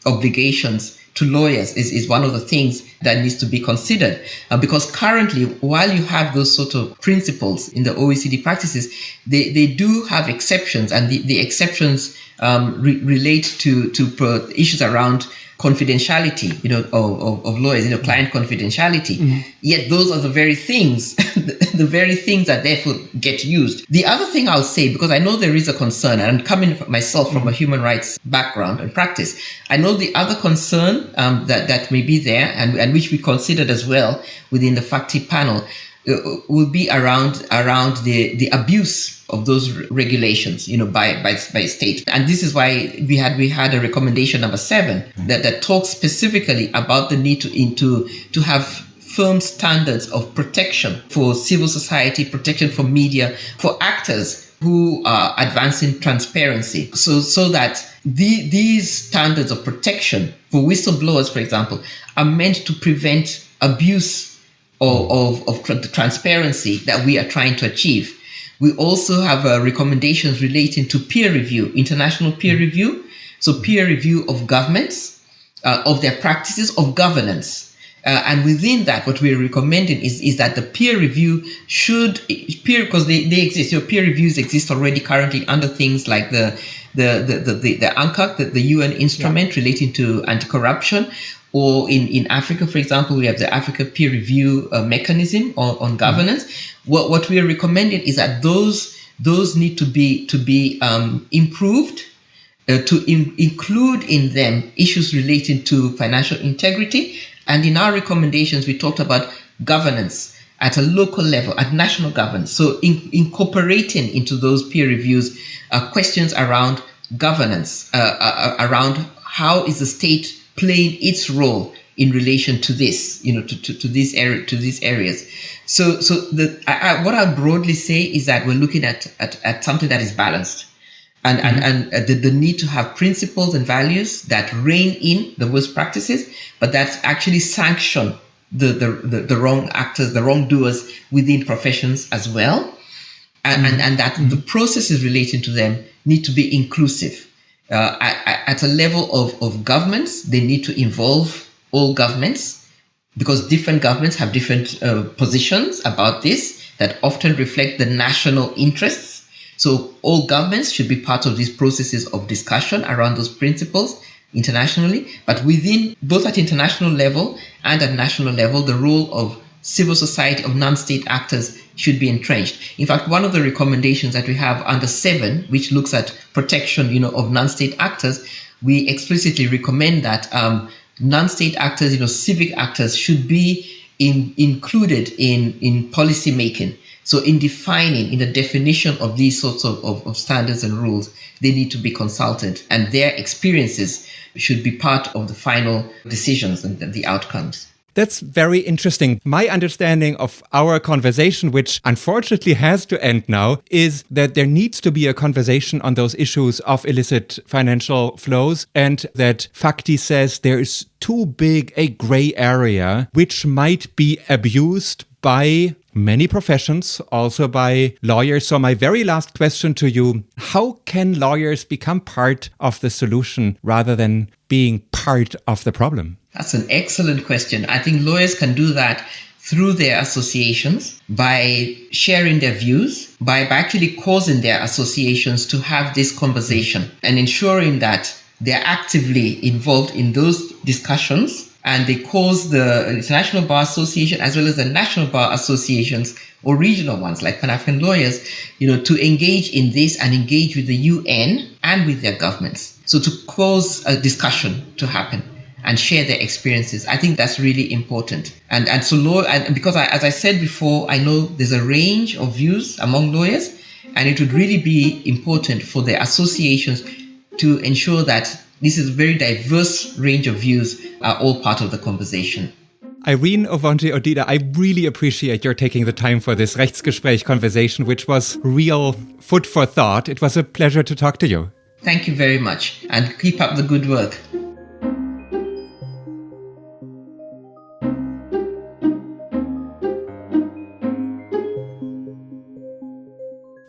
Speaker 3: obligations to lawyers is one of the things that needs to be considered, because currently, while you have those sort of principles in the OECD practices, they do have exceptions, and the exceptions relate to issues around confidentiality, of lawyers, client confidentiality. Mm-hmm. Yet those are the very things that therefore get used. The other thing I'll say, because I know there is a concern, and I'm coming myself from a human rights background and practice, I know the other concern that may be there, and which we considered as well within the FACTI-Panel, will be around the abuse of those regulations, by state. And this is why we had a recommendation number 7 that talks specifically about the need to have firm standards of protection for civil society, protection for media, for actors who are advancing transparency, so that these standards of protection for whistleblowers, for example, are meant to prevent abuse of the transparency that we are trying to achieve. We also have recommendations relating to peer review, international peer review. So peer review of governments, of their practices of governance. And within that, what we're recommending is that the peer review because they exist. Peer reviews exist already currently under things like the the UNCAC, the UN instrument relating to anti-corruption. Or in Africa, for example, we have the Africa peer review mechanism on governance. What we are recommending is that those need to be improved, to include in them issues relating to financial integrity. And in our recommendations, we talked about governance at a local level, at national governance. So incorporating into those peer reviews questions around governance, around how is the state playing its role in relation to this, to these areas. So what I would broadly say is that we're looking at something that is balanced, and the need to have principles and values that rein in the worst practices, but that actually sanction the wrong actors, the wrongdoers within professions as well, and that the processes relating to them need to be inclusive. At a level of governments, they need to involve all governments, because different governments have different positions about this that often reflect the national interests. So all governments should be part of these processes of discussion around those principles internationally, but within both at international level and at national level, the role of civil society, of non-state actors should be entrenched. In fact, one of the recommendations that we have under 7, which looks at protection, of non-state actors, we explicitly recommend that non-state actors, civic actors, should be included in policy making. So in defining, in the definition of these sorts of standards and rules, they need to be consulted, and their experiences should be part of the final decisions and the outcomes.
Speaker 1: That's very interesting. My understanding of our conversation, which unfortunately has to end now, is that there needs to be a conversation on those issues of illicit financial flows, and that FACTI says there is too big a gray area which might be abused by many professions, also by lawyers. So my very last question to you, how can lawyers become part of the solution rather than being part of the problem?
Speaker 3: That's an excellent question. I think lawyers can do that through their associations, by sharing their views, by actually causing their associations to have this conversation and ensuring that they're actively involved in those discussions, and they cause the International Bar Association as well as the National Bar Associations or regional ones like Pan-African lawyers, to engage in this and engage with the UN and with their governments. So to cause a discussion to happen and share their experiences. I think that's really important. And so because as I said before, I know there's a range of views among lawyers, and it would really be important for the associations to ensure that this is a very diverse range of views are all part of the conversation.
Speaker 1: Irene Ovonji-Odida, I really appreciate your taking the time for this Rechtsgespräch conversation, which was real food for thought. It was a pleasure to talk to you.
Speaker 3: Thank you very much, and keep up the good work.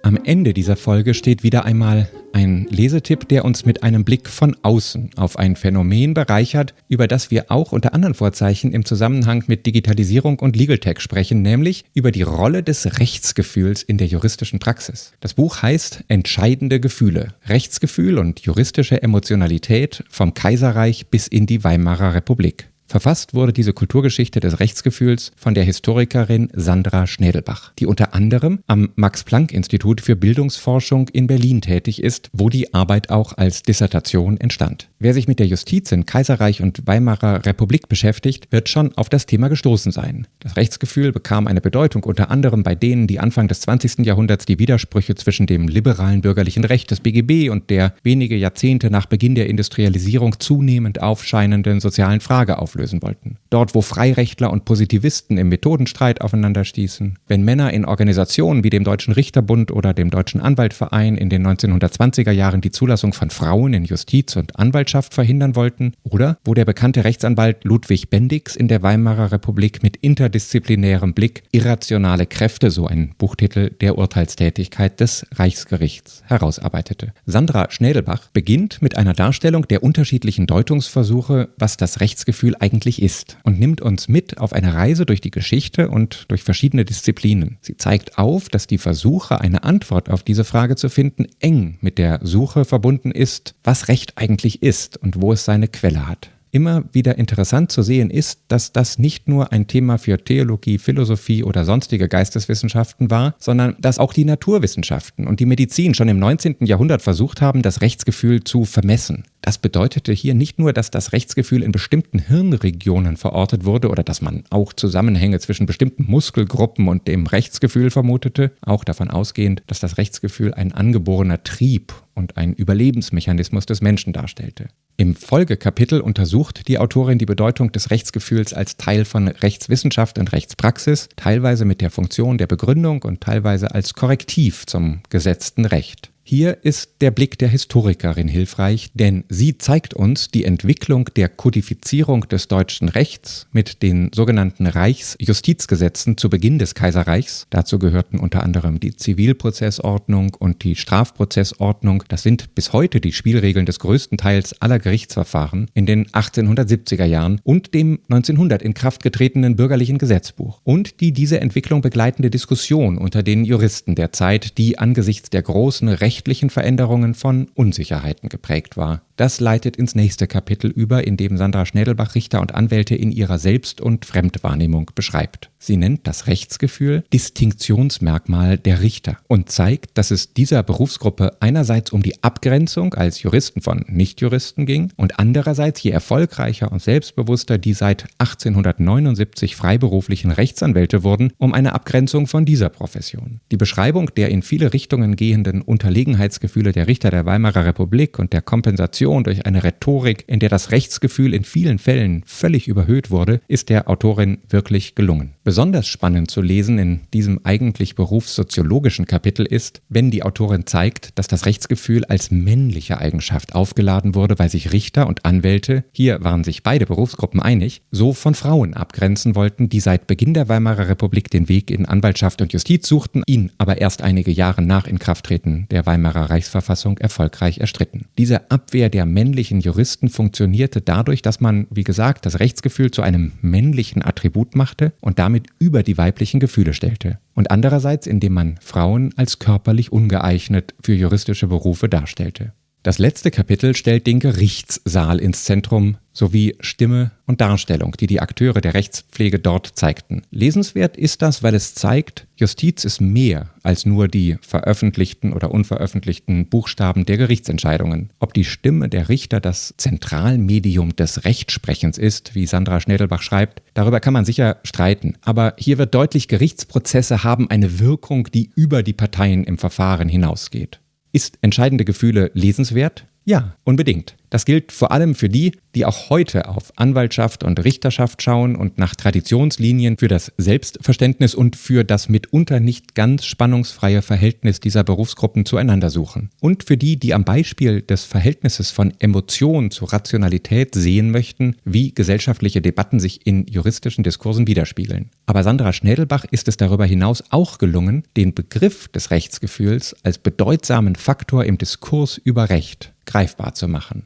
Speaker 1: Am Ende dieser Folge steht wieder einmal ein Lesetipp, der uns mit einem Blick von außen auf ein Phänomen bereichert, über das wir auch unter anderen Vorzeichen im Zusammenhang mit Digitalisierung und Legal Tech sprechen, nämlich über die Rolle des Rechtsgefühls in der juristischen Praxis. Das Buch heißt Entscheidende Gefühle. Rechtsgefühl und juristische Emotionalität vom Kaiserreich bis in die Weimarer Republik. Verfasst wurde diese Kulturgeschichte des Rechtsgefühls von der Historikerin Sandra Schnädelbach, die unter anderem am Max-Planck-Institut für Bildungsforschung in Berlin tätig ist, wo die Arbeit auch als Dissertation entstand. Wer sich mit der Justiz in Kaiserreich und Weimarer Republik beschäftigt, wird schon auf das Thema gestoßen sein. Das Rechtsgefühl bekam eine Bedeutung unter anderem bei denen, die Anfang des 20. Jahrhunderts die Widersprüche zwischen dem liberalen bürgerlichen Recht des BGB und der wenige Jahrzehnte nach Beginn der Industrialisierung zunehmend aufscheinenden sozialen Frage auflösen wollten. Dort, wo Freirechtler und Positivisten im Methodenstreit aufeinanderstießen, wenn Männer in Organisationen wie dem Deutschen Richterbund oder dem Deutschen Anwaltverein in den 1920er Jahren die Zulassung von Frauen in Justiz und Anwaltschaft verhindern wollten, oder wo der bekannte Rechtsanwalt Ludwig Bendix in der Weimarer Republik mit interdisziplinärem Blick irrationale Kräfte, so ein Buchtitel, der Urteilstätigkeit des Reichsgerichts herausarbeitete. Sandra Schnädelbach beginnt mit einer Darstellung der unterschiedlichen Deutungsversuche, was das Rechtsgefühl eigentlich ist und nimmt uns mit auf eine Reise durch die Geschichte und durch verschiedene Disziplinen. Sie zeigt auf, dass die Versuche, eine Antwort auf diese Frage zu finden, eng mit der Suche verbunden ist, was Recht eigentlich ist und wo es seine Quelle hat. Immer wieder interessant zu sehen ist, dass das nicht nur ein Thema für Theologie, Philosophie oder sonstige Geisteswissenschaften war, sondern dass auch die Naturwissenschaften und die Medizin schon im 19. Jahrhundert versucht haben, das Rechtsgefühl zu vermessen. Das bedeutete hier nicht nur, dass das Rechtsgefühl in bestimmten Hirnregionen verortet wurde oder dass man auch Zusammenhänge zwischen bestimmten Muskelgruppen und dem Rechtsgefühl vermutete, auch davon ausgehend, dass das Rechtsgefühl ein angeborener Trieb und ein Überlebensmechanismus des Menschen darstellte. Im Folgekapitel untersucht die Autorin die Bedeutung des Rechtsgefühls als Teil von Rechtswissenschaft und Rechtspraxis, teilweise mit der Funktion der Begründung und teilweise als Korrektiv zum gesetzten Recht. Hier ist der Blick der Historikerin hilfreich, denn sie zeigt uns die Entwicklung der Kodifizierung des deutschen Rechts mit den sogenannten Reichsjustizgesetzen zu Beginn des Kaiserreichs. Dazu gehörten unter anderem die Zivilprozessordnung und die Strafprozessordnung. Das sind bis heute die Spielregeln des größten Teils aller Gerichtsverfahren in den 1870er Jahren und dem 1900 in Kraft getretenen bürgerlichen Gesetzbuch. Und die diese Entwicklung begleitende Diskussion unter den Juristen der Zeit, die angesichts der großen rechtlichen Veränderungen von Unsicherheiten geprägt war. Das leitet ins nächste Kapitel über, in dem Sandra Schnädelbach Richter und Anwälte in ihrer Selbst- und Fremdwahrnehmung beschreibt. Sie nennt das Rechtsgefühl Distinktionsmerkmal der Richter und zeigt, dass es dieser Berufsgruppe einerseits um die Abgrenzung als Juristen von Nichtjuristen ging und andererseits, je erfolgreicher und selbstbewusster die seit 1879 freiberuflichen Rechtsanwälte wurden, um eine Abgrenzung von dieser Profession. Die Beschreibung der in viele Richtungen gehenden Unterlegenheitsgefühle der Richter der Weimarer Republik und der Kompensation durch eine Rhetorik, in der das Rechtsgefühl in vielen Fällen völlig überhöht wurde, ist der Autorin wirklich gelungen. Besonders spannend zu lesen in diesem eigentlich berufssoziologischen Kapitel ist, wenn die Autorin zeigt, dass das Rechtsgefühl als männliche Eigenschaft aufgeladen wurde, weil sich Richter und Anwälte, hier waren sich beide Berufsgruppen einig, so von Frauen abgrenzen wollten, die seit Beginn der Weimarer Republik den Weg in Anwaltschaft und Justiz suchten, ihn aber erst einige Jahre nach Inkrafttreten der Weimarer Reichsverfassung erfolgreich erstritten. Diese Abwehr der männlichen Juristen funktionierte dadurch, dass man, wie gesagt, das Rechtsgefühl zu einem männlichen Attribut machte und damit über die weiblichen Gefühle stellte. Und andererseits, indem man Frauen als körperlich ungeeignet für juristische Berufe darstellte. Das letzte Kapitel stellt den Gerichtssaal ins Zentrum sowie Stimme und Darstellung, die die Akteure der Rechtspflege dort zeigten. Lesenswert ist das, weil es zeigt, Justiz ist mehr als nur die veröffentlichten oder unveröffentlichten Buchstaben der Gerichtsentscheidungen. Ob die Stimme der Richter das Zentralmedium des Rechtsprechens ist, wie Sandra Schnädelbach schreibt, darüber kann man sicher streiten. Aber hier wird deutlich, Gerichtsprozesse haben eine Wirkung, die über die Parteien im Verfahren hinausgeht. Ist Entscheidende Gefühle lesenswert? Ja, unbedingt. Das gilt vor allem für die, die auch heute auf Anwaltschaft und Richterschaft schauen und nach Traditionslinien für das Selbstverständnis und für das mitunter nicht ganz spannungsfreie Verhältnis dieser Berufsgruppen zueinander suchen. Und für die, die am Beispiel des Verhältnisses von Emotion zu Rationalität sehen möchten, wie gesellschaftliche Debatten sich in juristischen Diskursen widerspiegeln. Aber Sandra Schnädelbach ist es darüber hinaus auch gelungen, den Begriff des Rechtsgefühls als bedeutsamen Faktor im Diskurs über Recht greifbar zu machen.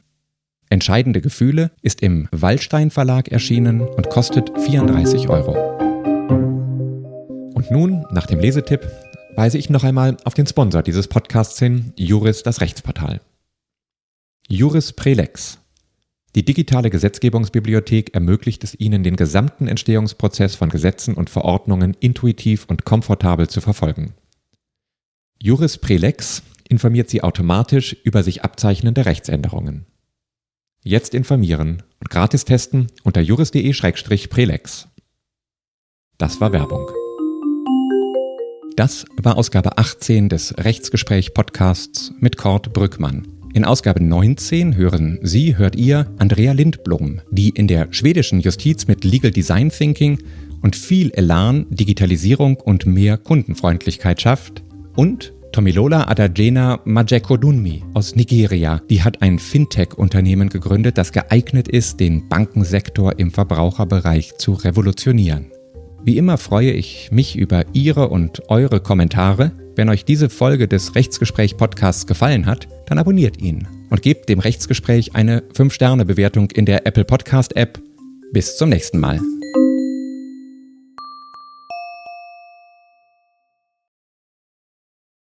Speaker 1: Entscheidende Gefühle ist im Wallstein Verlag erschienen und kostet 34 €. Und nun, nach dem Lesetipp, weise ich noch einmal auf den Sponsor dieses Podcasts hin, Juris, das Rechtsportal. Juris Prelex. Die digitale Gesetzgebungsbibliothek ermöglicht es Ihnen, den gesamten Entstehungsprozess von Gesetzen und Verordnungen intuitiv und komfortabel zu verfolgen. Juris Prelex informiert Sie automatisch über sich abzeichnende Rechtsänderungen. Jetzt informieren und gratis testen unter juris.de/prelex. Das war Werbung. Das war Ausgabe 18 des Rechtsgespräch-Podcasts mit Kurt Brückmann. In Ausgabe 19 hört ihr Andrea Lindblom, die in der schwedischen Justiz mit Legal Design Thinking und viel Elan Digitalisierung und mehr Kundenfreundlichkeit schafft, und Tomilola Adajena Majekodunmi aus Nigeria, die hat ein Fintech-Unternehmen gegründet, das geeignet ist, den Bankensektor im Verbraucherbereich zu revolutionieren. Wie immer freue ich mich über Ihre und eure Kommentare. Wenn euch diese Folge des Rechtsgespräch-Podcasts gefallen hat, dann abonniert ihn und gebt dem Rechtsgespräch eine 5-Sterne-Bewertung in der Apple Podcast-App Bis zum nächsten Mal.